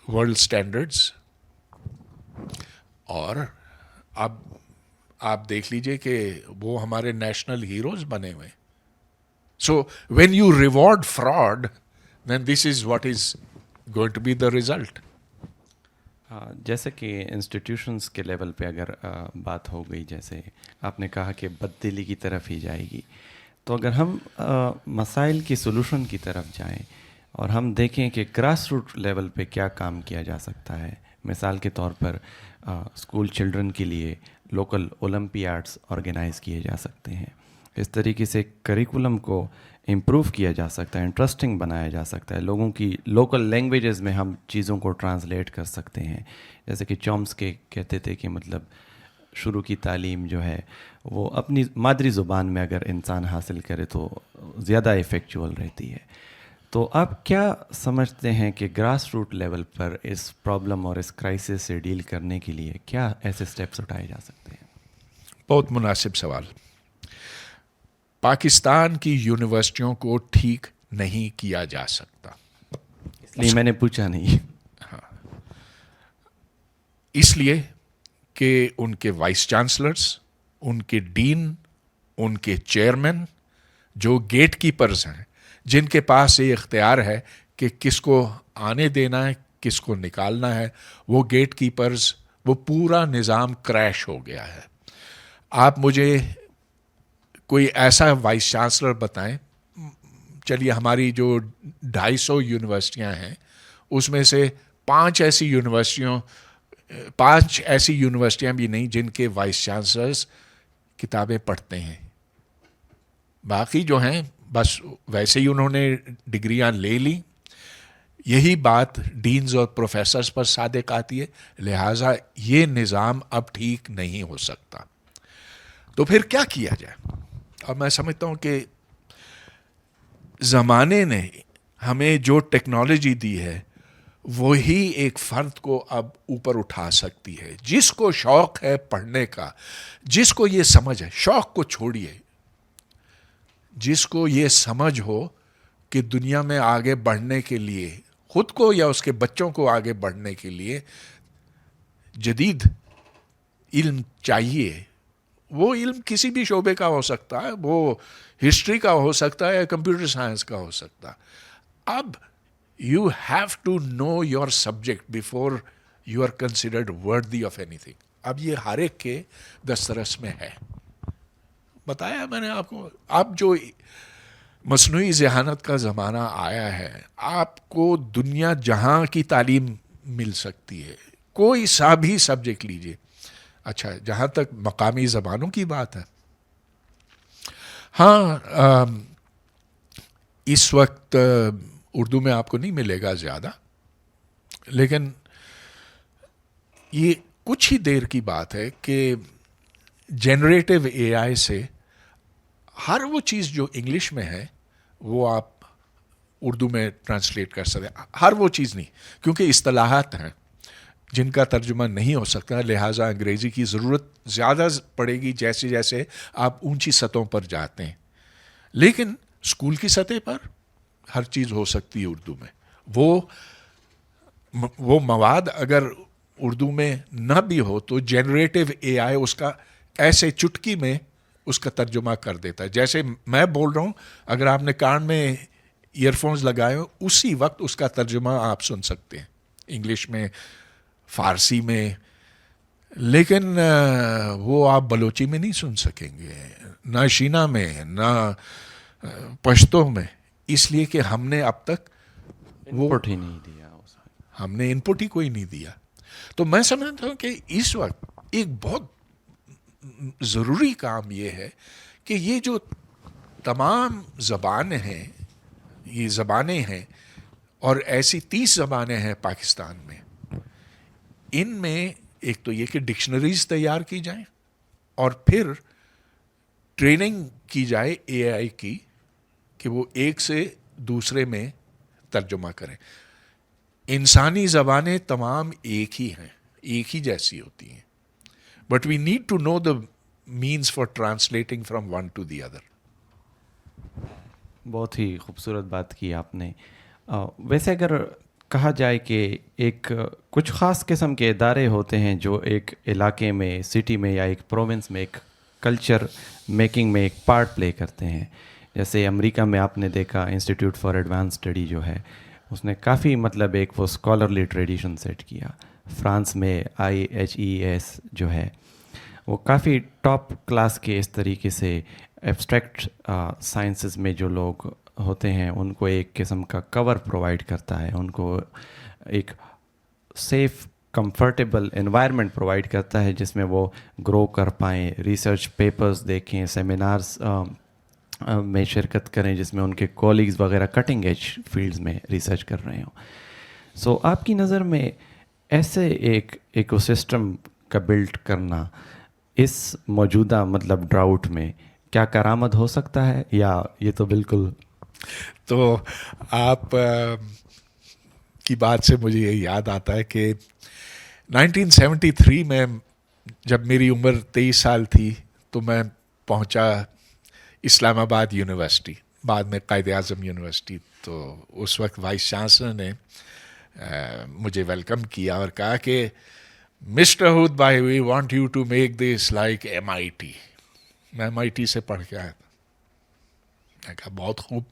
ورلڈ اسٹینڈرڈس. اور اب آپ دیکھ لیجئے کہ وہ ہمارے نیشنل ہیروز بنے ہوئے. So when you reward fraud then this is what is going to be the result. جیسے کہ انسٹیٹیوشنس کے لیول پہ اگر بات ہو گئی, جیسے آپ نے کہا کہ بددلی کی طرف ہی جائے گی, تو اگر ہم مسائل کی سولوشن کی طرف جائیں اور ہم دیکھیں کہ گراس روٹ لیول پہ کیا کام کیا جا سکتا ہے. مثال کے طور پر اسکول چلڈرن کے لیے لوکل اولمپیاڈس آرگنائز کیے جا سکتے ہیں. اس طریقے سے کریکولم کو امپروو کیا جا سکتا ہے, انٹرسٹنگ بنایا جا سکتا ہے, لوگوں کی لوکل لینگویجز میں ہم چیزوں کو ٹرانسلیٹ کر سکتے ہیں. جیسے کہ چومسکی کہتے تھے کہ مطلب شروع کی تعلیم جو ہے وہ اپنی مادری زبان میں اگر انسان حاصل کرے تو زیادہ ایفیکچوئل رہتی ہے. تو آپ کیا سمجھتے ہیں کہ گراس روٹ لیول پر اس پرابلم اور اس کرائسس سے ڈیل کرنے کے لیے کیا ایسے سٹیپس اٹھائے جا سکتے ہیں؟ بہت مناسب سوال. پاکستان کی یونیورسٹیوں کو ٹھیک نہیں کیا جا سکتا, اس لیے میں نے پوچھا نہیں. اس لیے کہ ان کے وائس چانسلرز, ان کے ڈین, ان کے چیئرمین جو گیٹ کیپرز ہیں, جن کے پاس یہ اختیار ہے کہ کس کو آنے دینا ہے, کس کو نکالنا ہے, وہ گیٹ کیپرز, وہ پورا نظام کریش ہو گیا ہے. آپ مجھے کوئی ایسا وائس چانسلر بتائیں, چلیے ہماری جو 250 یونیورسٹیاں ہیں اس میں سے 5 ایسی یونیورسٹیاں بھی نہیں جن کے وائس چانسلرز کتابیں پڑھتے ہیں. باقی جو ہیں بس ویسے ہی انہوں نے ڈگریاں لے لی. یہی بات ڈینز اور پروفیسرز پر صادق آتی ہے. لہٰذا یہ نظام اب ٹھیک نہیں ہو سکتا. تو پھر کیا کیا جائے؟ اور میں سمجھتا ہوں کہ زمانے نے ہمیں جو ٹیکنالوجی دی ہے وہی ایک فرد کو اب اوپر اٹھا سکتی ہے. جس کو شوق ہے پڑھنے کا, جس کو یہ سمجھ ہے, شوق کو چھوڑیے, جس کو یہ سمجھ ہو کہ دنیا میں آگے بڑھنے کے لیے, خود کو یا اس کے بچوں کو آگے بڑھنے کے لیے جدید علم چاہیے. وہ علم کسی بھی شعبے کا ہو سکتا ہے, وہ ہسٹری کا ہو سکتا ہے یا کمپیوٹر سائنس کا ہو سکتا ہے. اب you have to know your subject before you are considered worthy of اینی تھنگ. اب یہ ہر ایک کے دسترس میں ہے. بتایا میں نے آپ کو. اب جو مصنوعی ذہانت کا زمانہ آیا ہے, آپ کو دنیا جہاں کی تعلیم مل سکتی ہے, کوئی سا بھی سبجیکٹ لیجیے. اچھا, جہاں تک مقامی زبانوں کی بات ہے, ہاں اس وقت اردو میں آپ کو نہیں ملے گا زیادہ, لیکن یہ کچھ ہی دیر کی بات ہے کہ جنریٹو AI سے ہر وہ چیز جو انگلش میں ہے وہ آپ اردو میں ٹرانسلیٹ کر سکتے ہیں. ہر وہ چیز نہیں, کیونکہ اصطلاحات ہیں جن کا ترجمہ نہیں ہو سکتا, لہٰذا انگریزی کی ضرورت زیادہ پڑے گی جیسے جیسے آپ اونچی سطحوں پر جاتے ہیں. لیکن اسکول کی سطح پر ہر چیز ہو سکتی ہے اردو میں. وہ مواد اگر اردو میں نہ بھی ہو تو جنریٹو AI اس کا ایسے چٹکی میں اس کا ترجمہ کر دیتا ہے. جیسے میں بول رہا ہوں, اگر آپ نے کان میں ایئر فونز لگائے ہو, اسی وقت اس کا ترجمہ آپ سن سکتے ہیں, انگلش میں, فارسی میں. لیکن وہ آپ بلوچی میں نہیں سن سکیں گے, نہ شینا میں, نہ پشتو میں, اس لیے کہ ہم نے اب تک وہ ہی نہیں دیا, ہم نے ان پٹ ہی کوئی نہیں دیا. تو میں سمجھتا ہوں کہ اس وقت ایک بہت ضروری کام یہ ہے کہ یہ جو تمام زبانیں ہیں، یہ زبانیں ہیں، اور ایسی 30 زبانیں ہیں پاکستان میں، ان میں ایک تو یہ کہ ڈکشنریز تیار کی جائیں، اور پھر ٹریننگ کی جائے اے آئی کی کہ وہ ایک سے دوسرے میں ترجمہ کریں. انسانی زبانیں تمام ایک ہی ہیں، ایک ہی جیسی ہوتی ہیں، but we need to know the means for translating from one to the other. بہت ہی خوبصورت بات کی آپ نے. ویسے اگر کہا جائے کہ ایک کچھ خاص قسم کے ادارے ہوتے ہیں جو ایک علاقے میں، سٹی میں یا ایک پروونس میں ایک کلچر میکنگ میں ایک پارٹ پلے کرتے ہیں. جیسے امریکہ میں آپ نے دیکھا انسٹیٹیوٹ فار ایڈوانس اسٹڈی جو ہے، اس نے کافی مطلب ایک وہ اسکالرلی ٹریڈیشن سیٹ کیا. فرانس میں IHES جو ہے وہ کافی ٹاپ کلاس کے اس طریقے سے ایبسٹریکٹ سائنسز میں جو لوگ ہوتے ہیں ان کو ایک قسم کا کور پرووائڈ کرتا ہے، ان کو ایک سیف کمفرٹیبل انوائرمنٹ پرووائڈ کرتا ہے جس میں وہ گرو کر پائیں، ریسرچ پیپرز دیکھیں، سیمینارز میں شرکت کریں جس میں ان کے کولیگز وغیرہ کٹنگ ایج فیلڈز میں ریسرچ کر رہے ہوں. سو آپ کی نظر میں ایسے ایک ایکو سسٹم کا بلڈ کرنا اس موجودہ مطلب ڈراؤٹ میں کیا کارآمد ہو سکتا ہے، یا یہ تو بالکل؟ تو آپ کی بات سے مجھے یہ یاد آتا ہے کہ 1973 میں جب میری عمر 23 سال تھی تو میں پہنچا اسلام آباد یونیورسٹی، بعد میں قائد اعظم یونیورسٹی. تو اس وقت وائس چانسلر نے مجھے ویلکم کیا اور کہا کہ mister Hoodbhoy we want you to make this like MIT. میں MIT سے پڑھ کے آیا تھا. میں کہا بہت خوب،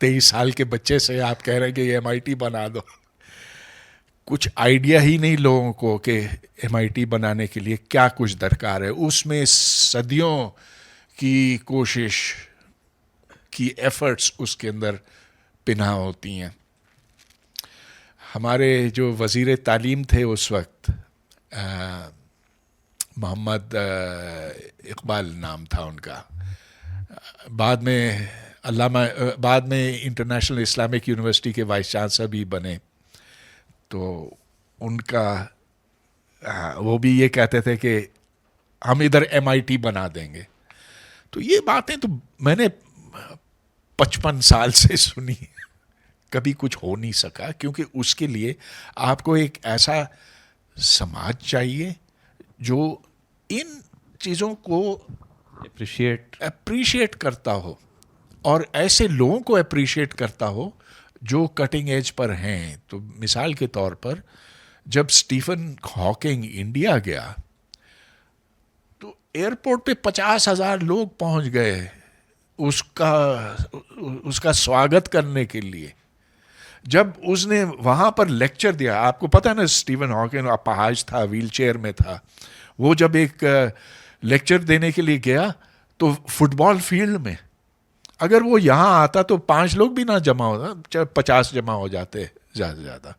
23 سال کے بچے سے آپ کہہ رہے ہیں کہ یہ MIT بنا دو. کچھ آئیڈیا ہی نہیں لوگوں کو کہ MIT بنانے کے لیے کیا کچھ درکار ہے. اس میں صدیوں کی کوشش کی ایفرٹس اس کے اندر پنہاں ہوتی ہیں. ہمارے جو وزیر تعلیم تھے اس وقت، محمد اقبال نام تھا ان کا، بعد میں انٹرنیشنل اسلامک یونیورسٹی کے وائس چانسلر بھی بنے. تو ان کا وہ بھی یہ کہتے تھے کہ ہم ادھر MIT بنا دیں گے. تو یہ باتیں تو میں نے 55 سال سے سنی، کبھی کچھ ہو نہیں سکا، کیونکہ اس کے لیے آپ کو ایک ایسا سماج چاہیے جو ان چیزوں کو اپریشیٹ کرتا ہو، اور ایسے لوگوں کو اپریشیٹ کرتا ہو جو کٹنگ ایج پر ہیں. تو مثال کے طور پر جب اسٹیفن ہاکنگ انڈیا گیا تو ایئرپورٹ پہ 50,000 لوگ پہنچ گئے اس کا سواگت کرنے کے لیے. جب اس نے وہاں پر لیکچر دیا، آپ کو پتہ نا اسٹیفن ہاکنگ اپاہج تھا، ویل چیئر میں تھا، وہ جب ایک لیکچر دینے کے لیے گیا تو فٹ بال فیلڈ میں اگر وہ یہاں آتا تو 5 لوگ بھی نہ جمع ہوتا، 50 جمع ہو جاتے زیادہ سے زیادہ.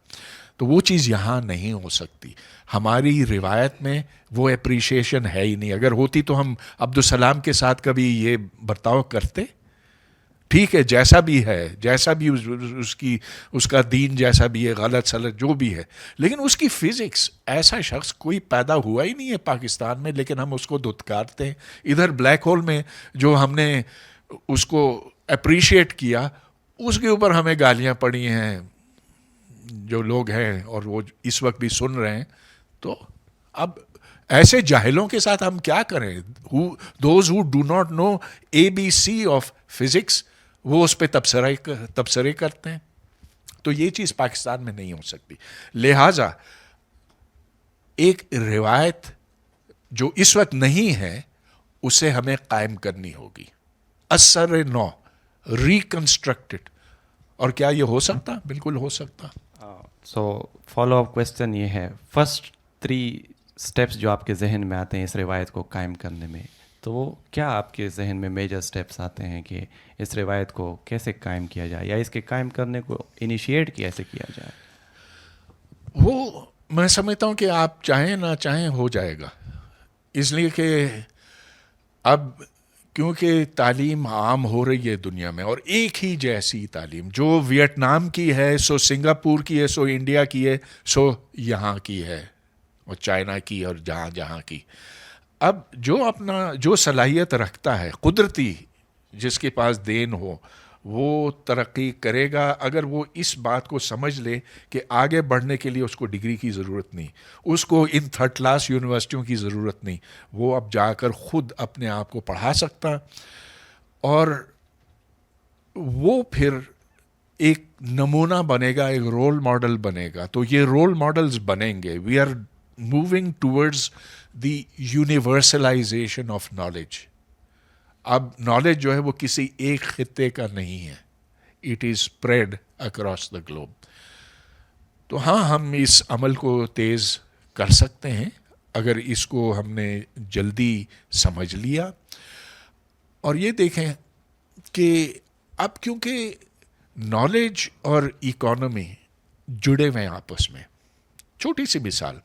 تو وہ چیز یہاں نہیں ہو سکتی. ہماری روایت میں وہ اپریشیشن ہے ہی نہیں. اگر ہوتی تو ہم عبدالسلام کے ساتھ کبھی یہ برتاؤ کرتے؟ ٹھیک ہے، جیسا بھی ہے، جیسا بھی اس کا دین جیسا بھی ہے، غلط سلط جو بھی ہے، لیکن اس کی فزکس، ایسا شخص کوئی پیدا ہوا ہی نہیں ہے پاکستان میں، لیکن ہم اس کو دھتکارتے ہیں. ادھر بلیک ہول میں جو ہم نے اس کو اپریشیٹ کیا، اس کے اوپر ہمیں گالیاں پڑی ہیں جو لوگ ہیں، اور وہ اس وقت بھی سن رہے ہیں. تو اب ایسے جاہلوں کے ساتھ ہم کیا کریں؟ Those who do not know ABC of physics, وہ اس پہ تبصرے کرتے ہیں. تو یہ چیز پاکستان میں نہیں ہو سکتی. لہٰذا ایک روایت جو اس وقت نہیں ہے اسے ہمیں قائم کرنی ہوگی، اثر نو، ریکنسٹرکٹڈ. اور کیا یہ ہو سکتا؟ بالکل ہو سکتا. سو فالو اپ کویسچن یہ ہے، فرسٹ 3 اسٹیپس جو آپ کے ذہن میں آتے ہیں اس روایت کو قائم کرنے میں، تو وہ کیا آپ کے ذہن میں میجر اسٹیپس آتے ہیں کہ اس روایت کو کیسے قائم کیا جائے، یا اس کے قائم کرنے کو انیشیٹ کیسے کیا جائے؟ وہ میں سمجھتا ہوں کہ آپ چاہیں نہ چاہیں ہو جائے گا، اس لیے کہ اب کیونکہ تعلیم عام ہو رہی ہے دنیا میں، اور ایک ہی جیسی تعلیم جو ویتنام کی ہے سو سنگاپور کی ہے، سو انڈیا کی ہے، سو یہاں کی ہے، اور چائنا کی، اور جہاں جہاں کی. اب جو صلاحیت رکھتا ہے قدرتی، جس کے پاس دین ہو، وہ ترقی کرے گا اگر وہ اس بات کو سمجھ لے کہ آگے بڑھنے کے لیے اس کو ڈگری کی ضرورت نہیں، اس کو ان تھرڈ کلاس یونیورسٹیوں کی ضرورت نہیں. وہ اب جا کر خود اپنے آپ کو پڑھا سکتا، اور وہ پھر ایک نمونہ بنے گا، ایک رول ماڈل بنے گا. تو یہ رول ماڈلز بنیں گے. We are moving towards the universalisation of knowledge. اب نالج جو ہے وہ کسی ایک خطے کا نہیں ہے، it is spread across the globe. تو ہاں، ہم اس عمل کو تیز کر سکتے ہیں اگر اس کو ہم نے جلدی سمجھ لیا. اور یہ دیکھیں کہ اب کیونکہ نالج اور اکانومی جڑے ہوئے ہیں آپس میں. چھوٹی سی مثال،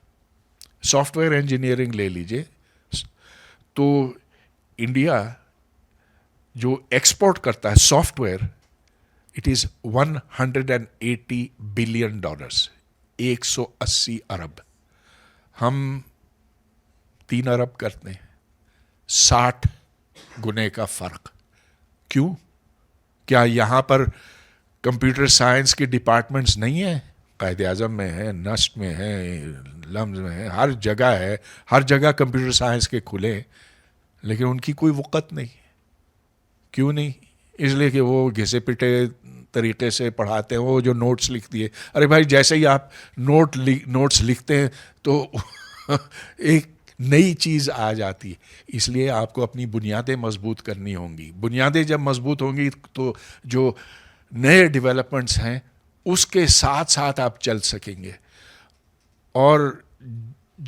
سافٹ ویئر انجینئرنگ لے لیجئے، تو انڈیا جو ایکسپورٹ کرتا ہے soft where, it is $180 billion, 180 ارب. ہم 3 ارب کرتے ہیں، 60 گنے کا فرق. کیوں؟ کیا یہاں پر کمپیوٹر سائنس کے ڈپارٹمنٹس نہیں ہیں؟ قائد اعظم میں ہے، نسٹ میں ہے، لمز میں ہے، ہر جگہ ہے. ہر جگہ کمپیوٹر سائنس کے کھلے، لیکن ان کی کوئی وقت نہیں. کیوں نہیں؟ اس لیے کہ وہ گھسے پٹے طریقے سے پڑھاتے ہیں. وہ جو نوٹس لکھتی ہے، ارے بھائی جیسے ہی آپ نوٹس لکھتے ہیں تو ایک نئی چیز آ جاتی ہے. اس لیے آپ کو اپنی بنیادیں مضبوط کرنی ہوں گی. بنیادیں جب مضبوط ہوں گی تو جو نئے ڈیولپمنٹس ہیں اس کے ساتھ ساتھ آپ چل سکیں گے. اور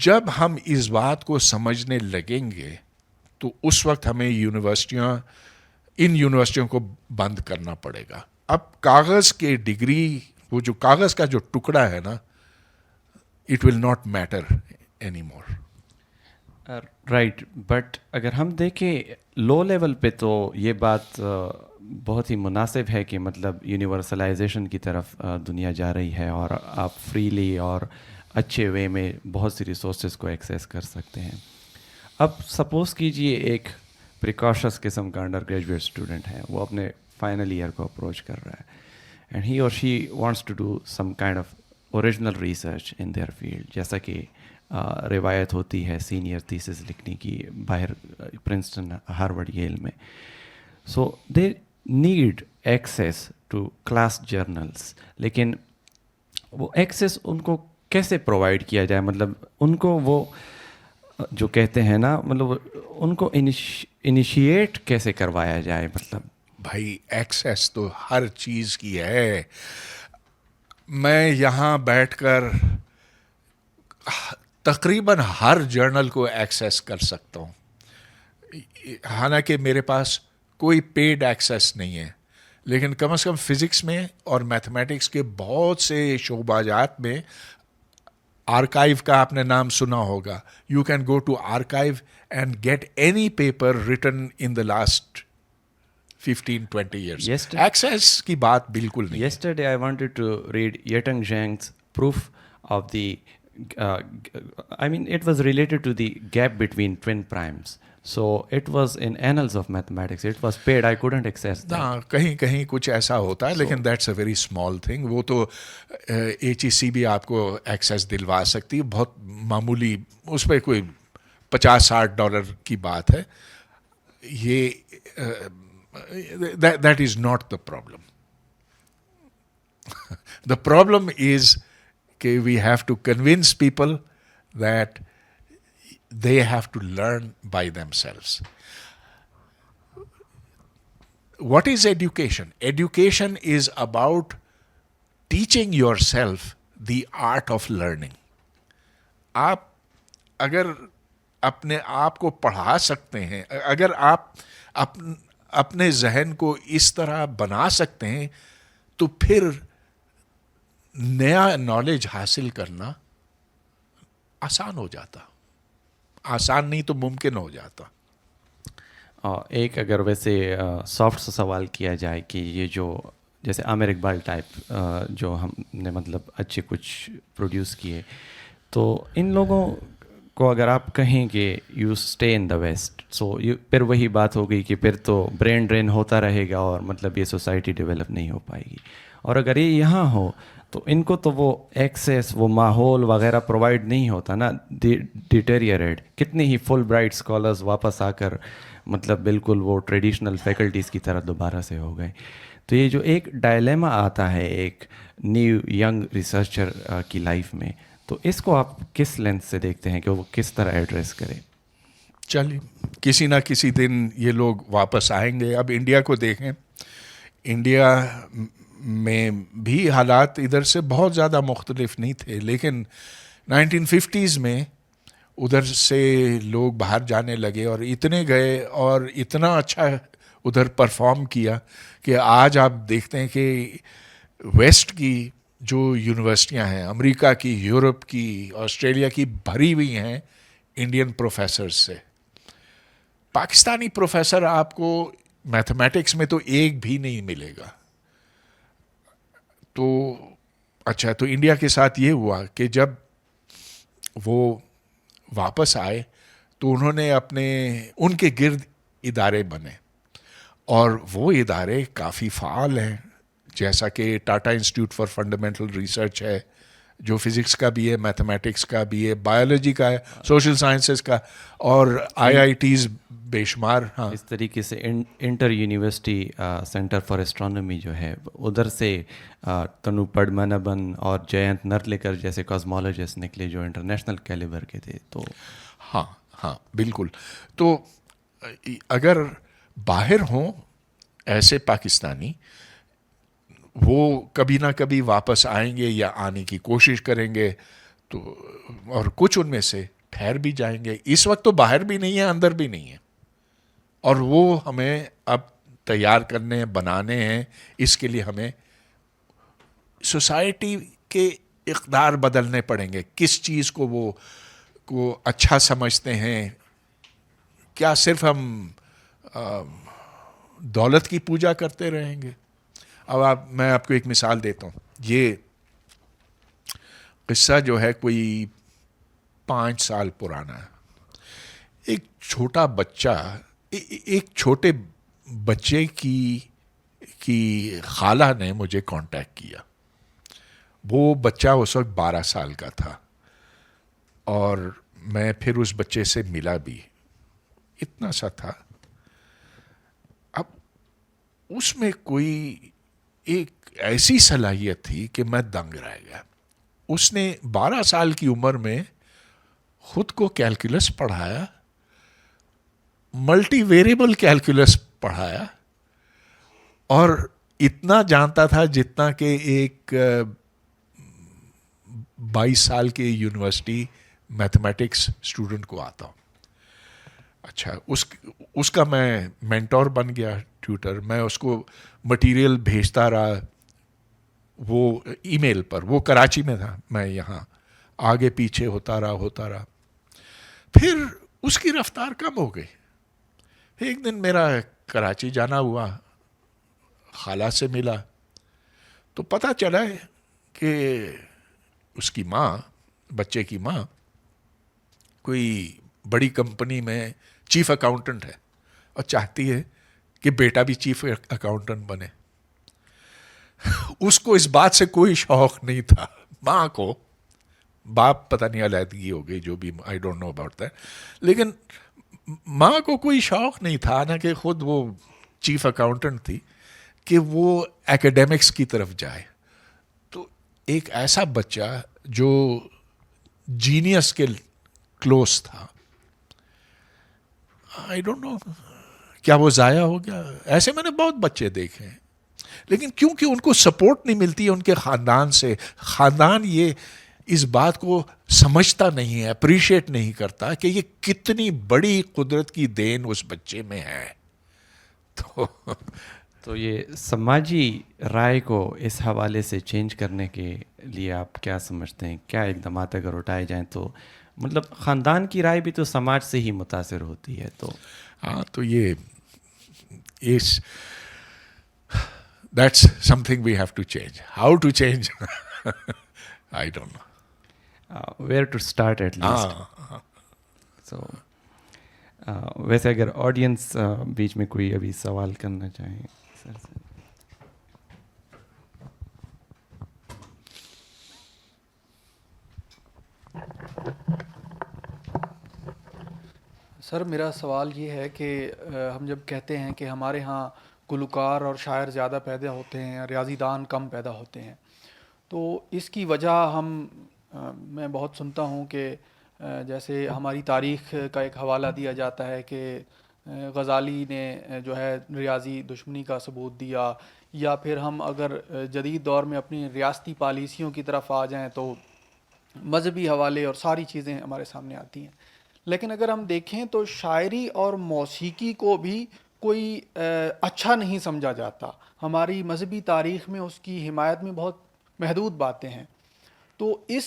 جب ہم اس بات کو سمجھنے لگیں گے تو اس وقت ہمیں ان یونیورسٹیوں کو بند کرنا پڑے گا. اب کاغذ کے ڈگری، وہ جو کاغذ کا جو ٹکڑا ہے نا، it will not matter any more. Right. But اگر ہم دیکھیں لو لیول پہ تو یہ بات بہت ہی مناسب ہے کہ مطلب یونیورسلائزیشن کی طرف دنیا جا رہی ہے، اور آپ فریلی اور اچھے وے میں بہت سی ریسورسز کو ایکسیس کر سکتے ہیں. اب سپوز کیجئے ایک پریکاشس قسم کا انڈر گریجویٹ اسٹوڈنٹ ہے، وہ اپنے فائنل ایئر کو اپروچ کر رہا ہے، اینڈ ہی اور she wants to do some kind of original research in their field. جیسا کہ روایت ہوتی ہے سینئر تھیسس لکھنے کی باہر پرنسٹن، ہارورڈ، ییل میں. So they need access to class journals, لیکن وہ ایکسیس ان کو کیسے پرووائڈ کیا جائے؟ مطلب ان کو وہ جو کہتے ہیں نا، مطلب ان کو انیشیٹ کیسے کروایا جائے؟ مطلب بھائی ایکسیس تو ہر چیز کی ہے. میں یہاں بیٹھ کر تقریباً ہر جرنل کو ایکسیس کر سکتا ہوں، حالانکہ میرے پاس کوئی پیڈ ایکسیس نہیں ہے، لیکن کم از کم فزکس میں اور میتھمیٹکس کے بہت سے شعبہ جات میں آرکائیو کا آپ نے نام سنا ہوگا. You can go to archive and get any paper written in the last 15-20 years. Access کی بات بالکل نہیں. Yesterday I wanted to read Yetang Zhang's proof of the it was related to the gap between twin primes. So it was in Annals of Mathematics. It was paid. I couldn't access that. کہیں کہیں کچھ ایسا ہوتا ہے، لیکن that's a very small thing. وہ تو HEC بھی آپ کو ایکسیس دلوا سکتی ہے، بہت معمولی، اس پہ کوئی $50-60 کی بات ہے. یہ that is not the problem. The problem is کہ we have to convince people that they have to learn by themselves. What is education? Education is about teaching yourself the art of learning. آپ اگر اپنے آپ کو پڑھا سکتے ہیں، اگر آپ اپنے ذہن کو اس طرح بنا سکتے ہیں، تو پھر نیا نالج حاصل کرنا آسان ہو جاتا, آسان نہیں تو ممکن ہو جاتا. ایک اگر ویسے سافٹ سا سوال کیا جائے کہ یہ جو جیسے عامر اقبال ٹائپ جو ہم نے مطلب اچھے کچھ پروڈیوس کیے, تو ان لوگوں کو اگر آپ کہیں کہ you stay in the west, so پھر وہی بات ہو گئی کہ پھر تو برین ڈرین ہوتا رہے گا اور مطلب یہ سوسائٹی ڈیولپ نہیں ہو پائے گی. اور اگر یہ یہاں ہو تو ان کو تو وہ ایکسیس, وہ ماحول وغیرہ پرووائڈ نہیں ہوتا نا, ڈیٹیریریٹ. کتنے ہی فل برائٹ اسکالرز واپس آ کر مطلب بالکل وہ ٹریڈیشنل فیکلٹیز کی طرح دوبارہ سے ہو گئے. تو یہ جو ایک ڈائلیما آتا ہے ایک نیو ینگ ریسرچر کی لائف میں, تو اس کو آپ کس لینس سے دیکھتے ہیں کہ وہ کس طرح ایڈریس کرے؟ چلیے کسی نہ کسی دن یہ لوگ واپس آئیں گے. اب انڈیا کو دیکھیں, انڈیا میں بھی حالات ادھر سے بہت زیادہ مختلف نہیں تھے, لیکن 1950s میں ادھر سے لوگ باہر جانے لگے اور اتنے گئے اور اتنا اچھا ادھر پرفارم کیا کہ آج آپ دیکھتے ہیں کہ ویسٹ کی جو یونیورسٹیاں ہیں, امریکہ کی, یورپ کی, آسٹریلیا کی, بھری ہوئی ہیں انڈین پروفیسرز سے. پاکستانی پروفیسر آپ کو میتھمیٹکس میں تو ایک بھی نہیں ملے گا. تو اچھا, تو انڈیا کے ساتھ یہ ہوا کہ جب وہ واپس آئے تو انہوں نے ان کے گرد ادارے بنے, اور وہ ادارے کافی فعال ہیں, جیسا کہ Tata institute for fundamental research ہے, جو فزکس کا بھی ہے, میتھمیٹکس کا بھی ہے, بایولوجی کا ہے, سوشل سائنسز کا, اور IITs بے شمار. ہاں, اس طریقے سے inter university centre for astronomy جو ہے, ادھر سے تنو پڑمنبن اور جینت نرلکر جیسے کازمولوجسٹ نکلے جو انٹرنیشنل کیلیبر کے تھے. تو ہاں بالکل. تو اگر باہر ہوں ایسے پاکستانی, وہ کبھی نہ کبھی واپس آئیں گے یا آنے کی کوشش کریں گے, تو اور کچھ ان میں سے ٹھہر بھی جائیں گے. اس وقت تو باہر بھی نہیں ہے, اندر بھی نہیں ہے, اور وہ ہمیں اب تیار کرنے, بنانے ہیں. اس کے لیے ہمیں سوسائٹی کے اقدار بدلنے پڑیں گے. کس چیز کو وہ اچھا سمجھتے ہیں, کیا صرف ہم دولت کی پوجا کرتے رہیں گے؟ اب میں آپ کو ایک مثال دیتا ہوں. یہ قصہ جو ہے کوئی 5 سال پرانا ہے. ایک چھوٹا بچہ, ایک چھوٹے بچے کی خالہ نے مجھے کانٹیکٹ کیا. وہ بچہ اس وقت 12 سال کا تھا, اور میں پھر اس بچے سے ملا بھی, اتنا سا تھا. اب اس میں کوئی ایک ایسی صلاحیت تھی کہ میں دنگ رہ گیا. اس نے 12 سال کی عمر میں خود کو کیلکولس پڑھایا, ملٹی ویریبل کیلکولس پڑھایا, اور اتنا جانتا تھا جتنا کہ ایک 22 سال کے یونیورسٹی میتھمیٹکس اسٹوڈنٹ کو آتا ہوں. اچھا, اس کا میں مینٹور بن گیا, ٹیوٹر. میں اس کو مٹیریل بھیجتا رہا, وہ ای میل پر. وہ کراچی میں تھا, میں یہاں, آگے پیچھے ہوتا رہا. پھر اس کی رفتار کم ہو گئی. ایک دن میرا کراچی جانا ہوا, خالہ سے ملا, تو پتہ چلا کہ اس کی ماں, بچے کی ماں, کوئی بڑی کمپنی میں چیف اکاؤنٹنٹ ہے, اور چاہتی ہے کہ بیٹا بھی چیف اکاؤنٹنٹ بنے. اس کو اس بات سے کوئی شوق نہیں تھا. ماں کو, باپ پتہ نہیں علیحدگی ہو گئی, جو بھی, I don't know about that, لیکن ماں کو کوئی شوق نہیں تھا نہ کہ خود وہ چیف اکاؤنٹنٹ تھی, کہ وہ ایکیڈیمکس کی طرف جائے. تو ایک ایسا بچہ جو جینیس کے کلوز تھا, آئی ڈونٹ نو کیا وہ ضائع ہو گیا. ایسے میں نے بہت بچے دیکھے ہیں, لیکن کیونکہ ان کو سپورٹ نہیں ملتی ہے ان کے خاندان سے, خاندان یہ اس بات کو سمجھتا نہیں ہے, اپریشیٹ نہیں کرتا کہ یہ کتنی بڑی قدرت کی دین اس بچے میں ہے. تو یہ سماجی رائے کو اس حوالے سے چینج کرنے کے لیے آپ کیا سمجھتے ہیں, کیا اقدامات اگر اٹھائے جائیں تو مطلب خاندان کی رائے بھی تو سماج سے ہی متاثر ہوتی ہے. تو ہاں تو یہ اس that's something we have to change. How to change I don't know. Where to start at least. ہاں سو ویسے اگر آڈینس بیچ میں کوئی ابھی سوال کرنا چاہیں سر سے. سر میرا سوال یہ ہے کہ ہم جب کہتے ہیں کہ ہمارے ہاں گلوکار اور شاعر زیادہ پیدا ہوتے ہیں، ریاضی دان کم پیدا ہوتے ہیں، تو اس کی وجہ میں بہت سنتا ہوں کہ جیسے ہماری تاریخ کا ایک حوالہ دیا جاتا ہے کہ غزالی نے جو ہے ریاضی دشمنی کا ثبوت دیا، یا پھر ہم اگر جدید دور میں اپنی ریاستی پالیسیوں کی طرف آ جائیں تو مذہبی حوالے اور ساری چیزیں ہمارے سامنے آتی ہیں. لیکن اگر ہم دیکھیں تو شاعری اور موسیقی کو بھی کوئی اچھا نہیں سمجھا جاتا. ہماری مذہبی تاریخ میں اس کی حمایت میں بہت محدود باتیں ہیں. تو اس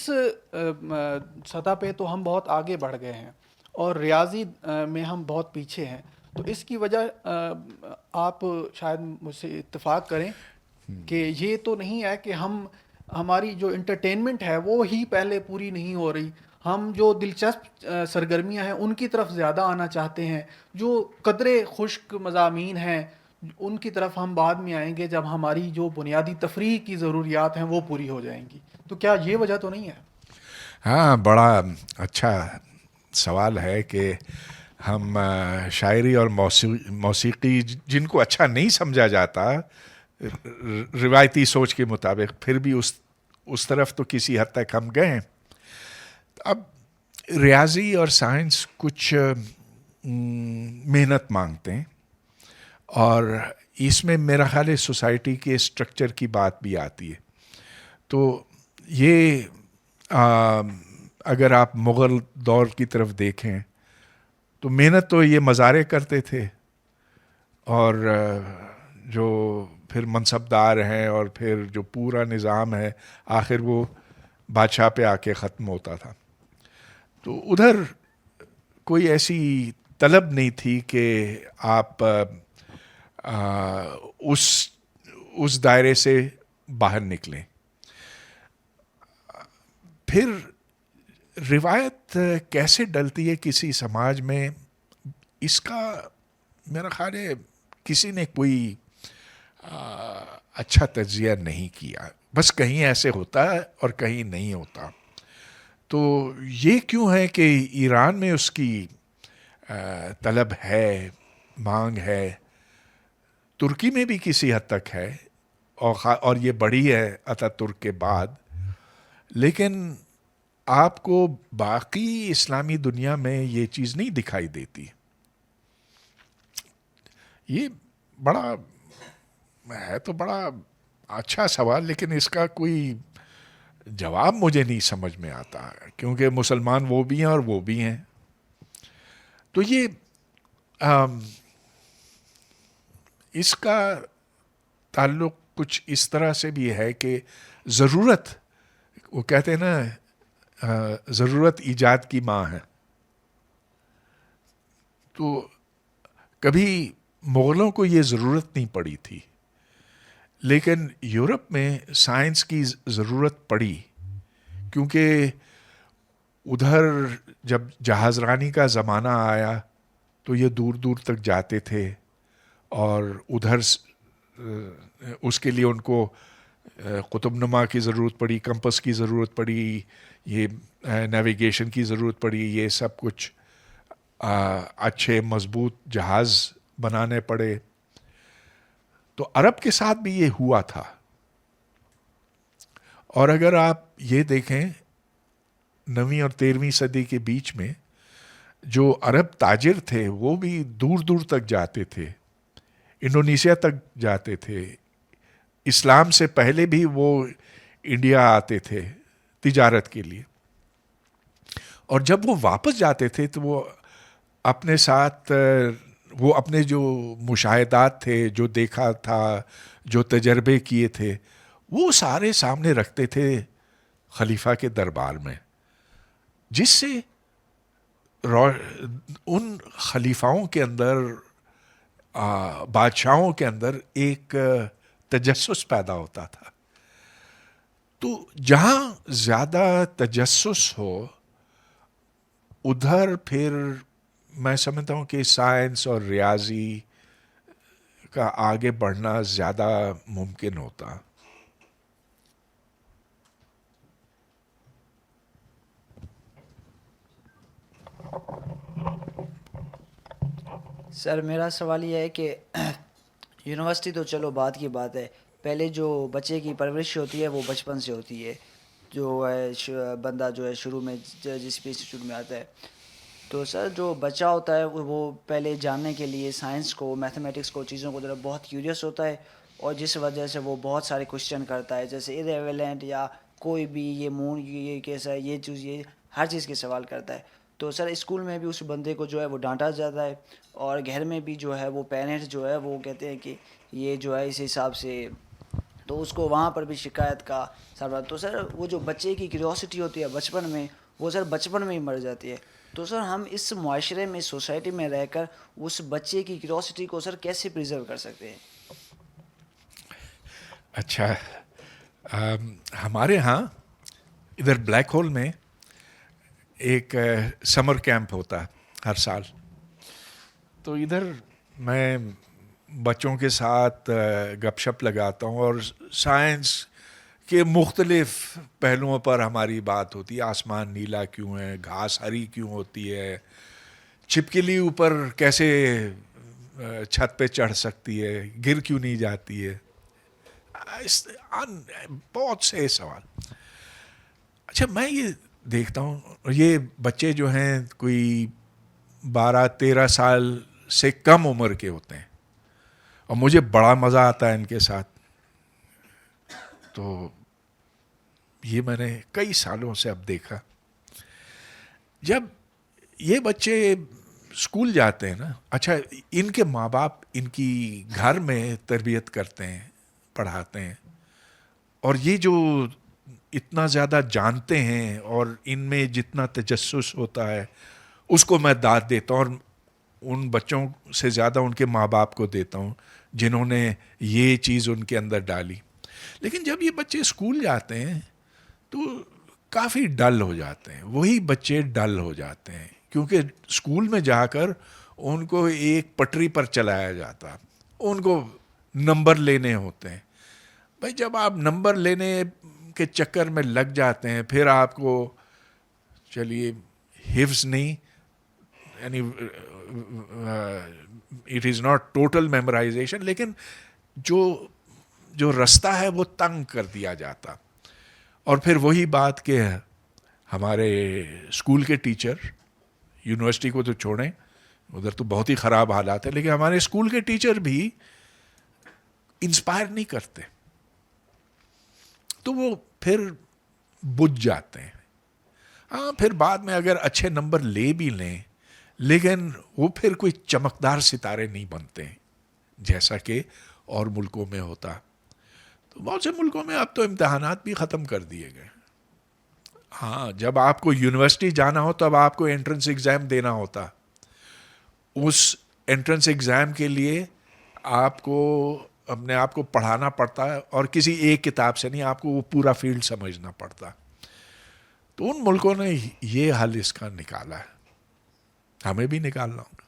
سطح پہ تو ہم بہت آگے بڑھ گئے ہیں اور ریاضی میں ہم بہت پیچھے ہیں. تو اس کی وجہ آپ شاید مجھ سے اتفاق کریں کہ یہ تو نہیں ہے کہ ہماری جو انٹرٹینمنٹ ہے وہ ہی پہلے پوری نہیں ہو رہی. ہم جو دلچسپ سرگرمیاں ہیں ان کی طرف زیادہ آنا چاہتے ہیں. جو قدرے خشک مضامین ہیں ان کی طرف ہم بعد میں آئیں گے جب ہماری جو بنیادی تفریح کی ضروریات ہیں وہ پوری ہو جائیں گی. تو کیا یہ وجہ تو نہیں ہے؟ ہاں بڑا اچھا سوال ہے کہ ہم شاعری اور موسیقی جن کو اچھا نہیں سمجھا جاتا روایتی سوچ کے مطابق، پھر بھی اس طرف تو کسی حد تک ہم گئے ہیں. اب ریاضی اور سائنس کچھ محنت مانگتے ہیں، اور اس میں میرا خیال ہے سوسائٹی کے اسٹرکچر کی بات بھی آتی ہے. تو یہ اگر آپ مغل دور کی طرف دیکھیں تو محنت تو یہ مزارے کرتے تھے، اور جو پھر منصبدار ہیں اور پھر جو پورا نظام ہے آخر وہ بادشاہ پہ آ کے ختم ہوتا تھا. تو ادھر کوئی ایسی طلب نہیں تھی کہ آپ اس دائرے سے باہر نکلیں. پھر روایت کیسے ڈلتی ہے کسی سماج میں، اس کا میرا خیال ہے کسی نے کوئی اچھا تجزیہ نہیں کیا. بس کہیں ایسے ہوتا ہے اور کہیں نہیں ہوتا. تو یہ کیوں ہے کہ ایران میں اس کی طلب ہے، مانگ ہے، ترکی میں بھی کسی حد تک ہے، اور یہ بڑی ہے اتا ترک کے بعد. لیکن آپ کو باقی اسلامی دنیا میں یہ چیز نہیں دکھائی دیتی. یہ بڑا ہے تو بڑا اچھا سوال، لیکن اس کا کوئی جواب مجھے نہیں سمجھ میں آتا، کیونکہ مسلمان وہ بھی ہیں اور وہ بھی ہیں. تو یہ اس کا تعلق کچھ اس طرح سے بھی ہے کہ ضرورت، وہ کہتے ہیں نا ضرورت ایجاد کی ماں ہے. تو کبھی مغلوں کو یہ ضرورت نہیں پڑی تھی، لیکن یورپ میں سائنس کی ضرورت پڑی، کیونکہ ادھر جب جہاز رانی کا زمانہ آیا تو یہ دور دور تک جاتے تھے، اور ادھر اس کے لیے ان کو قطب نما کی ضرورت پڑی، کمپس کی ضرورت پڑی، یہ نیویگیشن کی ضرورت پڑی، یہ سب کچھ اچھے مضبوط جہاز بنانے پڑے. تو عرب کے ساتھ بھی یہ ہوا تھا. اور اگر آپ یہ دیکھیں 9ویں اور 13ویں صدی کے بیچ میں جو عرب تاجر تھے وہ بھی دور دور تک جاتے تھے، انڈونیشیا تک جاتے تھے. اسلام سے پہلے بھی وہ انڈیا آتے تھے تجارت کے لیے، اور جب وہ واپس جاتے تھے تو وہ اپنے ساتھ وہ اپنے جو مشاہدات تھے، جو دیکھا تھا، جو تجربے کیے تھے، وہ سارے سامنے رکھتے تھے خلیفہ کے دربار میں، جس سے ان خلیفاؤں کے اندر بادشاہوں کے اندر ایک تجسس پیدا ہوتا تھا. تو جہاں زیادہ تجسس ہو ادھر پھر میں سمجھتا ہوں کہ سائنس اور ریاضی کا آگے بڑھنا زیادہ ممکن ہوتا. سر میرا سوال یہ ہے کہ یونیورسٹی تو چلو بعد کی بات ہے، پہلے جو بچے کی پرورش ہوتی ہے وہ بچپن سے ہوتی ہے، جو ہے بندہ جو ہے شروع میں جس بھی انسٹیٹیوٹ میں آتا ہے. تو سر جو بچہ ہوتا ہے وہ پہلے جاننے کے لیے سائنس کو، میتھمیٹکس کو، چیزوں کو ذرا بہت کیوریس ہوتا ہے، اور جس وجہ سے وہ بہت سارے کوشچن کرتا ہے، جیسے ایریویلنٹ یا کوئی بھی یہ مون یہ کیسا ہے، یہ چیز، یہ ہر چیز کے سوال کرتا ہے. تو سر اسکول میں بھی اس بندے کو جو ہے وہ ڈانٹا جاتا ہے، اور گھر میں بھی جو ہے وہ پیرنٹس جو ہے وہ کہتے ہیں کہ یہ جو ہے اس حساب سے، تو اس کو وہاں پر بھی شکایت کا سامنا. تو سر وہ جو بچے کی کیوریوسٹی ہوتی ہے بچپن میں، وہ سر بچپن میں ہی مر جاتی ہے. تو سر ہم اس معاشرے میں، سوسائٹی میں رہ کر اس بچے کی کیوریوسٹی کو سر کیسے پریزرو کر سکتے ہیں؟ اچھا، ہمارے ہاں ادھر بلیک ہول میں ایک سمر کیمپ ہوتا ہے ہر سال. تو ادھر میں بچوں کے ساتھ گپ شپ لگاتا ہوں اور سائنس کے مختلف پہلوؤں پر ہماری بات ہوتی ہے. آسمان نیلا کیوں ہے، گھاس ہری کیوں ہوتی ہے، چھپکلی اوپر کیسے چھت پہ چڑھ سکتی ہے، گر کیوں نہیں جاتی ہے، بہت سے سوال. اچھا، میں یہ دیکھتا ہوں یہ بچے جو ہیں کوئی 12-13 سال سے کم عمر کے ہوتے ہیں، اور مجھے بڑا مزہ آتا ہے ان کے ساتھ. تو یہ میں نے کئی سالوں سے اب دیکھا. جب یہ بچے اسکول جاتے ہیں نا، اچھا ان کے ماں باپ ان کی گھر میں تربیت کرتے ہیں، پڑھاتے ہیں، اور یہ جو اتنا زیادہ جانتے ہیں اور ان میں جتنا تجسس ہوتا ہے اس کو میں داد دیتا ہوں، اور ان بچوں سے زیادہ ان کے ماں باپ کو دیتا ہوں جنہوں نے یہ چیز ان کے اندر ڈالی. لیکن جب یہ بچے اسکول جاتے ہیں تو کافی ڈل ہو جاتے ہیں. وہی بچے ڈل ہو جاتے ہیں کیونکہ اسکول میں جا کر ان کو ایک پٹری پر چلایا جاتا، ان کو نمبر لینے ہوتے ہیں. بھائی جب آپ نمبر لینے کے چکر میں لگ جاتے ہیں، پھر آپ کو چلیے حفظ نہیں، یعنی it is not total memorization, لیکن جو رستہ ہے وہ تنگ کر دیا جاتا. اور پھر وہی بات کہ ہمارے اسکول کے ٹیچر، یونیورسٹی کو تو چھوڑیں، ادھر تو بہت ہی خراب حالات ہیں، لیکن ہمارے اسکول کے ٹیچر بھی انسپائر نہیں کرتے، تو وہ پھر بجھ جاتے ہیں. ہاں پھر بعد میں اگر اچھے نمبر لے بھی لیں لیکن وہ پھر کوئی چمکدار ستارے نہیں بنتے ہیں جیسا کہ اور ملکوں میں ہوتا. تو بہت سے ملکوں میں اب تو امتحانات بھی ختم کر دیے گئے. ہاں جب آپ کو یونیورسٹی جانا ہو تب آپ کو انٹرنس ایگزام دینا ہوتا. اس انٹرنس ایگزام کے لیے آپ کو اپنے آپ کو پڑھانا پڑتا ہے، اور کسی ایک کتاب سے نہیں، آپ کو وہ پورا فیلڈ سمجھنا پڑتا. تو ان ملکوں نے یہ حل اس کا نکالا ہے، ہمیں بھی نکالنا ہوگا.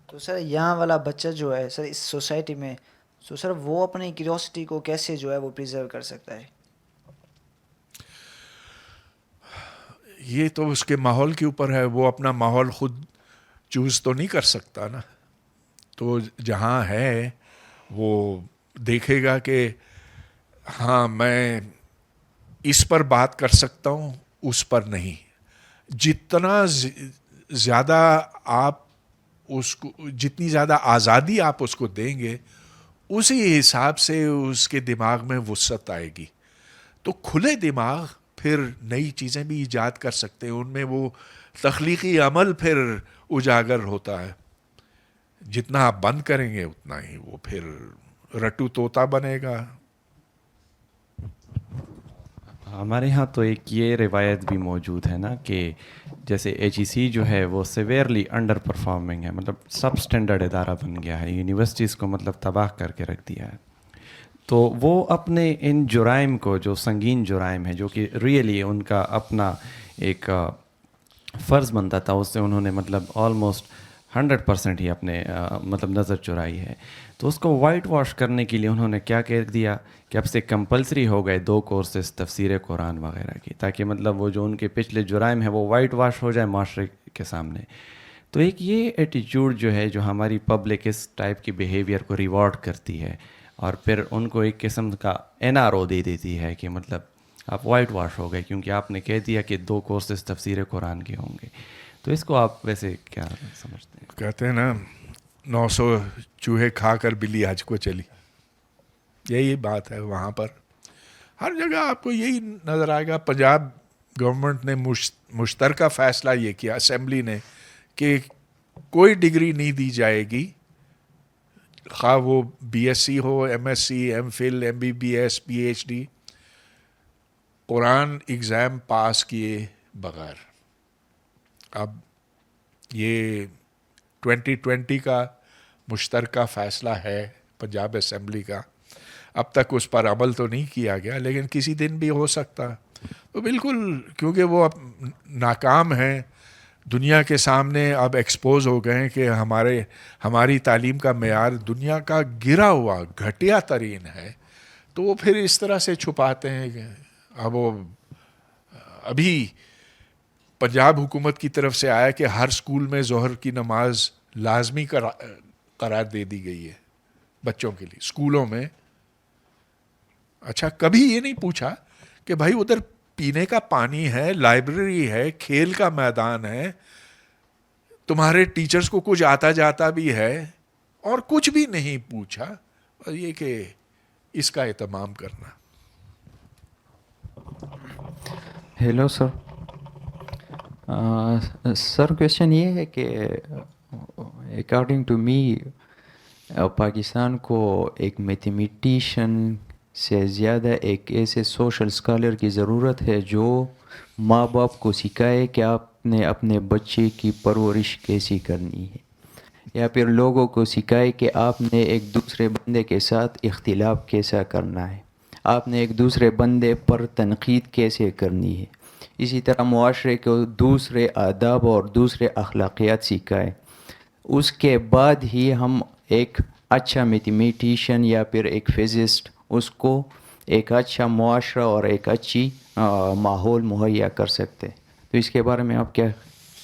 تو سر یہاں والا بچہ جو ہے سر اس سوسائٹی میں، تو سر وہ اپنی کیوریوسٹی کو کیسے جو ہے وہ پریزرو کر سکتا ہے؟ یہ تو اس کے ماحول کے اوپر ہے، وہ اپنا ماحول خود چوز تو نہیں کر سکتا نا. تو جہاں ہے وہ دیکھے گا کہ ہاں میں اس پر بات کر سکتا ہوں، اس پر نہیں. جتنا زیادہ آپ اس کو، جتنی زیادہ آزادی آپ اس کو دیں گے، اسی حساب سے اس کے دماغ میں وسعت آئے گی. تو کھلے دماغ پھر نئی چیزیں بھی ایجاد کر سکتے ہیں، ان میں وہ تخلیقی عمل پھر اجاگر ہوتا ہے. جتنا آپ بند کریں گے اتنا ہی وہ پھر رٹو طوطا بنے گا. ہمارے یہاں تو ایک یہ روایت بھی موجود ہے نا کہ جیسے ایچ ای سی جو ہے وہ سیویئرلی انڈر پرفارمنگ ہے, مطلب سب اسٹینڈرڈ ادارہ بن گیا ہے, یونیورسٹیز کو مطلب تباہ کر کے رکھ دیا ہے. تو وہ اپنے ان جرائم کو, جو سنگین جرائم ہیں جو کہ ریئلی ان کا اپنا ایک فرض بنتا تھا, اس سے انہوں نے مطلب آلموسٹ 100% ہی اپنے مطلب نظر چرائی ہے. تو اس کو وائٹ واش کرنے کے لیے انہوں نے کیا کہہ دیا کہ اب سے کمپلسری ہو گئے 2 کورسز تفسیر قرآن وغیرہ کی, تاکہ مطلب وہ جو ان کے پچھلے جرائم ہیں وہ وائٹ واش ہو جائے معاشرے کے سامنے. تو ایک یہ ایٹیچیوڈ جو ہے, جو ہماری پبلک اس ٹائپ کی بیہیویئر کو ریوارڈ کرتی ہے اور پھر ان کو ایک قسم کا NRO دے دیتی ہے کہ مطلب آپ وائٹ واش ہو گئے کیونکہ آپ نے کہہ دیا کہ 2 کورسز تفسیر قرآن کے ہوں گے. تو اس کو آپ ویسے کیا سمجھتے ہیں؟ کہتے ہیں نا 900 چوہے کھا کر بلی حج کو چلی, یہی بات ہے. وہاں پر ہر جگہ آپ کو یہی نظر آئے گا. پنجاب گورنمنٹ نے مشترکہ فیصلہ یہ کیا اسمبلی نے کہ کوئی ڈگری نہیں دی جائے گی, خواہ وہ BSc ہو, MSc, MPhil, MBBS, PhD, قرآن ایگزام پاس کیے بغیر. اب یہ 2020 کا مشترکہ فیصلہ ہے پنجاب اسمبلی کا, اب تک اس پر عمل تو نہیں کیا گیا, لیکن کسی دن بھی ہو سکتا. تو بالکل, کیونکہ وہ اب ناکام ہیں, دنیا کے سامنے اب ایکسپوز ہو گئے ہیں کہ ہماری تعلیم کا معیار دنیا کا گرا ہوا گھٹیا ترین ہے, تو وہ پھر اس طرح سے چھپاتے ہیں کہ اب وہ ابھی پنجاب حکومت کی طرف سے آیا کہ ہر سکول میں ظہر کی نماز لازمی قرار دے دی گئی ہے بچوں کے لیے سکولوں میں. اچھا, کبھی یہ نہیں پوچھا کہ بھائی ادھر پینے کا پانی ہے, لائبریری ہے, کھیل کا میدان ہے, تمہارے ٹیچرز کو کچھ آتا جاتا بھی ہے, اور کچھ بھی نہیں پوچھا, اور یہ کہ اس کا اہتمام کرنا. Hello sir. سر کویشچن یہ ہے کہ اکارڈنگ ٹو می پاکستان کو ایک میتھمیٹیشین سے زیادہ ایک ایسے سوشل اسکالر کی ضرورت ہے جو ماں باپ کو سکھائے کہ آپ نے اپنے بچے کی پرورش کیسی کرنی ہے, یا پھر لوگوں کو سکھائے کہ آپ نے ایک دوسرے بندے کے ساتھ اختلاف کیسا کرنا ہے, آپ نے ایک دوسرے بندے پر تنقید کیسے کرنی ہے. اسی طرح معاشرے کو دوسرے آداب اور دوسرے اخلاقیات سکھائے. اس کے بعد ہی ہم ایک اچھا میتھمیٹیشین یا پھر ایک فزسٹ اس کو ایک اچھا معاشرہ اور ایک اچھی ماحول مہیا کر سکتے. تو اس کے بارے میں آپ کیا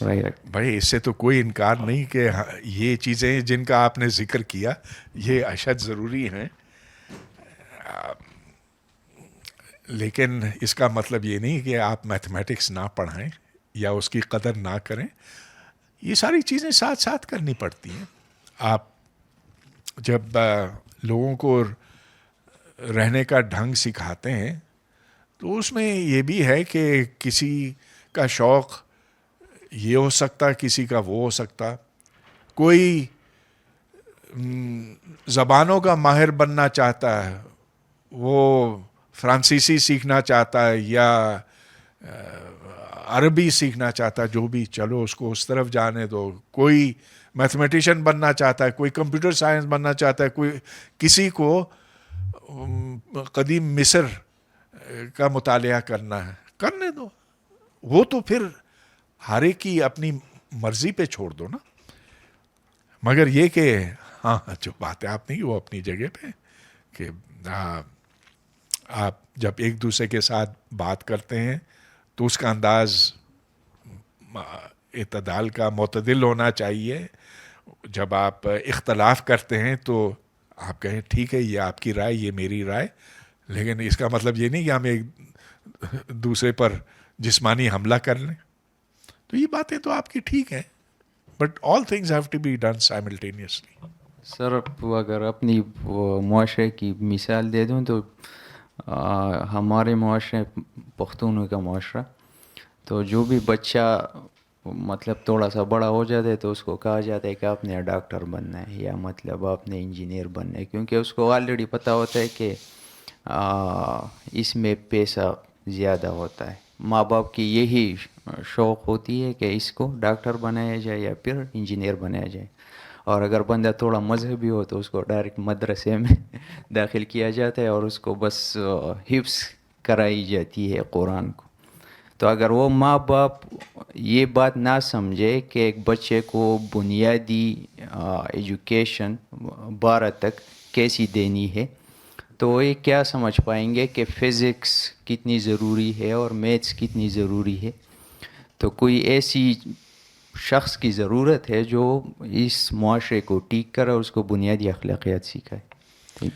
رائے رکھتے؟ بھائی اس سے تو کوئی انکار نہیں کہ یہ چیزیں جن کا آپ نے ذکر کیا یہ اشد ضروری ہیں, لیکن اس کا مطلب یہ نہیں کہ آپ میتھمیٹکس نہ پڑھائیں یا اس کی قدر نہ کریں. یہ ساری چیزیں ساتھ ساتھ کرنی پڑتی ہیں. آپ جب لوگوں کو رہنے کا ڈھنگ سکھاتے ہیں تو اس میں یہ بھی ہے کہ کسی کا شوق یہ ہو سکتا, کسی کا وہ ہو سکتا. کوئی زبانوں کا ماہر بننا چاہتا ہے, وہ فرانسیسی سیکھنا چاہتا ہے یا عربی سیکھنا چاہتا ہے, جو بھی, چلو اس کو اس طرف جانے دو. کوئی میتھمیٹیشین بننا چاہتا ہے, کوئی کمپیوٹر سائنس بننا چاہتا ہے, کوئی کسی کو قدیم مصر کا مطالعہ کرنا ہے, کرنے دو. وہ تو پھر ہر ایک کی اپنی مرضی پہ چھوڑ دو نا. مگر یہ کہ ہاں جو بات ہے آپ نے وہ اپنی جگہ پہ کہ آپ جب ایک دوسرے کے ساتھ بات کرتے ہیں تو اس کا انداز اعتدال کا, معتدل ہونا چاہیے. جب آپ اختلاف کرتے ہیں تو آپ کہیں ٹھیک ہے یہ آپ کی رائے, یہ میری رائے, لیکن اس کا مطلب یہ نہیں کہ ہم ایک دوسرے پر جسمانی حملہ کر لیں. تو یہ باتیں تو آپ کی ٹھیک ہیں, but all things have to be done simultaneously. Sir اگر اپنی معاشرے کی مثال دے دوں تو ہمارے معاشرے پختونوں کا معاشرہ, تو جو بھی بچہ مطلب تھوڑا سا بڑا ہو جاتا ہے تو اس کو کہا جاتا ہے کہ آپ نے ڈاکٹر بننا ہے یا مطلب آپ نے انجینئر بننا ہے, کیونکہ اس کو آلریڈی پتہ ہوتا ہے کہ اس میں پیسہ زیادہ ہوتا ہے. ماں باپ کی یہی شوق ہوتی ہے کہ اس کو ڈاکٹر بنایا جائے یا پھر انجینئر بنایا جائے. اور اگر بندہ تھوڑا مذہبی ہو تو اس کو ڈائریکٹ مدرسے میں داخل کیا جاتا ہے اور اس کو بس حفظ کرائی جاتی ہے قرآن کو. تو اگر وہ ماں باپ یہ بات نہ سمجھے کہ ایک بچے کو بنیادی ایجوکیشن 12 تک کیسی دینی ہے, تو وہ یہ کیا سمجھ پائیں گے کہ فزکس کتنی ضروری ہے اور میتھس کتنی ضروری ہے. تو کوئی ایسی شخص کی ضرورت ہے جو اس معاشرے کو ٹھیک کرے اور اس کو بنیادی اخلاقیات سکھائے.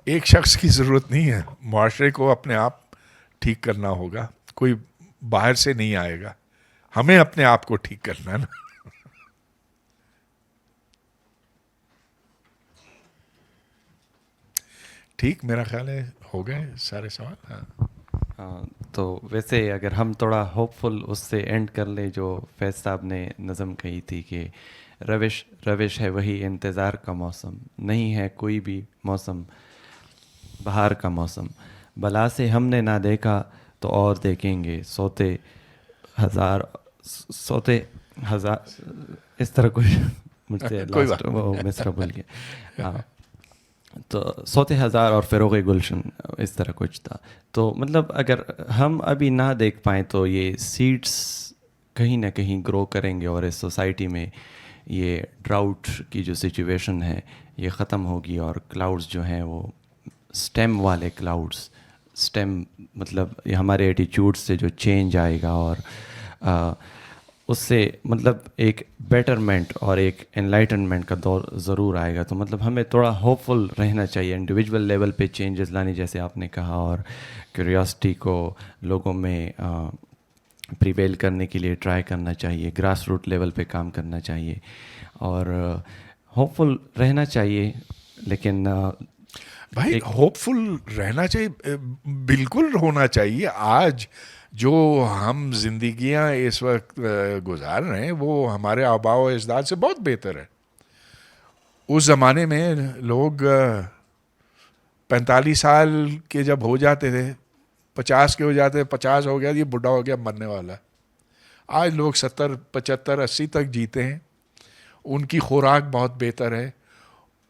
ایک شخص کی ضرورت نہیں ہے, معاشرے کو اپنے آپ ٹھیک کرنا ہوگا, کوئی باہر سے نہیں آئے گا, ہمیں اپنے آپ کو ٹھیک کرنا ہے نا. ٹھیک, میرا خیال ہے ہو گئے سارے سوال. ہاں, تو ویسے اگر ہم تھوڑا ہوپ فل اس سے اینڈ کر لیں جو فیض صاحب نے نظم کہی تھی کہ روش ہے وہی انتظار کا موسم, نہیں ہے کوئی بھی موسم بہار کا موسم, بلا سے ہم نے نہ دیکھا تو اور دیکھیں گے, سوتے ہزار اس طرح کچھ مجھ سے لاسٹ وہ مصرع بھول گیا. ہاں, تو سوتے ہزار اور فروغ گلشن اس طرح کچھ تھا. تو مطلب اگر ہم ابھی نہ دیکھ پائیں تو یہ سیڈس کہیں نہ کہیں گرو کریں گے اور اس سوسائٹی میں یہ ڈراؤٹ کی جو سچویشن ہے یہ ختم ہوگی, اور کلاؤڈز جو ہیں وہ سٹیم والے کلاؤڈز, سٹیم مطلب یہ ہمارے ایٹیچیوڈ سے جو چینج آئے گا اور اس سے مطلب ایک بیٹرمنٹ اور ایک انلائٹنمنٹ کا دور ضرور آئے گا. تو مطلب ہمیں تھوڑا ہوپ فل رہنا چاہیے, انڈیویجول لیول پہ چینجز لانی جیسے آپ نے کہا, اور کیوریاسٹی کو لوگوں میں پریویل کرنے کے لیے ٹرائی کرنا چاہیے, گراس روٹ لیول پہ کام کرنا چاہیے اور ہوپ فل رہنا چاہیے. لیکن بھائی ہوپ فل رہنا چاہیے, بالکل ہونا چاہیے. آج جو ہم زندگیاں اس وقت گزار رہے ہیں وہ ہمارے آباء و اجداد سے بہت بہتر ہے. اس زمانے میں لوگ 45 سال کے جب ہو جاتے تھے, 50 کے ہو جاتے, 50 ہو گیا یہ بڈھا ہو گیا مرنے والا. آج لوگ 70, 75, 80 تک جیتے ہیں. ان کی خوراک بہت بہتر ہے,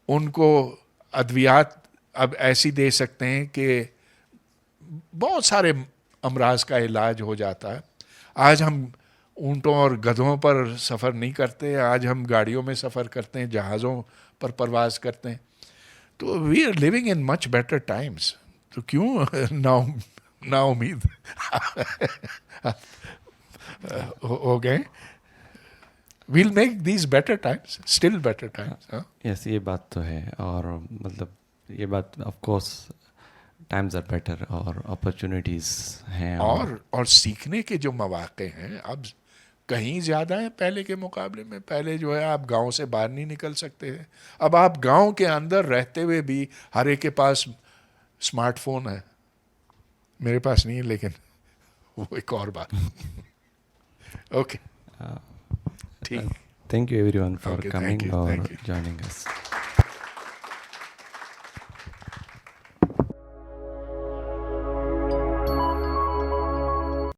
ان کو ادویات اب ایسی دے سکتے ہیں کہ بہت سارے امراض کا علاج ہو جاتا ہے. آج ہم اونٹوں اور گدھوں پر سفر نہیں کرتے, آج ہم گاڑیوں میں سفر کرتے ہیں, جہازوں پر پرواز کرتے ہیں. تو we are living in much better times. تو کیوں نا امید ہو گئے. We'll make these better times, still better times. Yes, یہ بات تو ہے, اور مطلب یہ بات of course times are better اور اپرچونیٹیز ہیں, اور سیکھنے کے جو مواقع ہیں اب کہیں زیادہ ہیں پہلے کے مقابلے میں. پہلے جو ہے آپ گاؤں سے باہر نہیں نکل سکتے ہیں, اب آپ گاؤں کے اندر رہتے ہوئے بھی ہر ایک کے پاس اسمارٹ فون ہے. میرے پاس نہیں ہے لیکن وہ ایک اور بات. اوکے, ٹھیک. Thank you everyone for Okay, coming thank you, اور thank you. Joining us.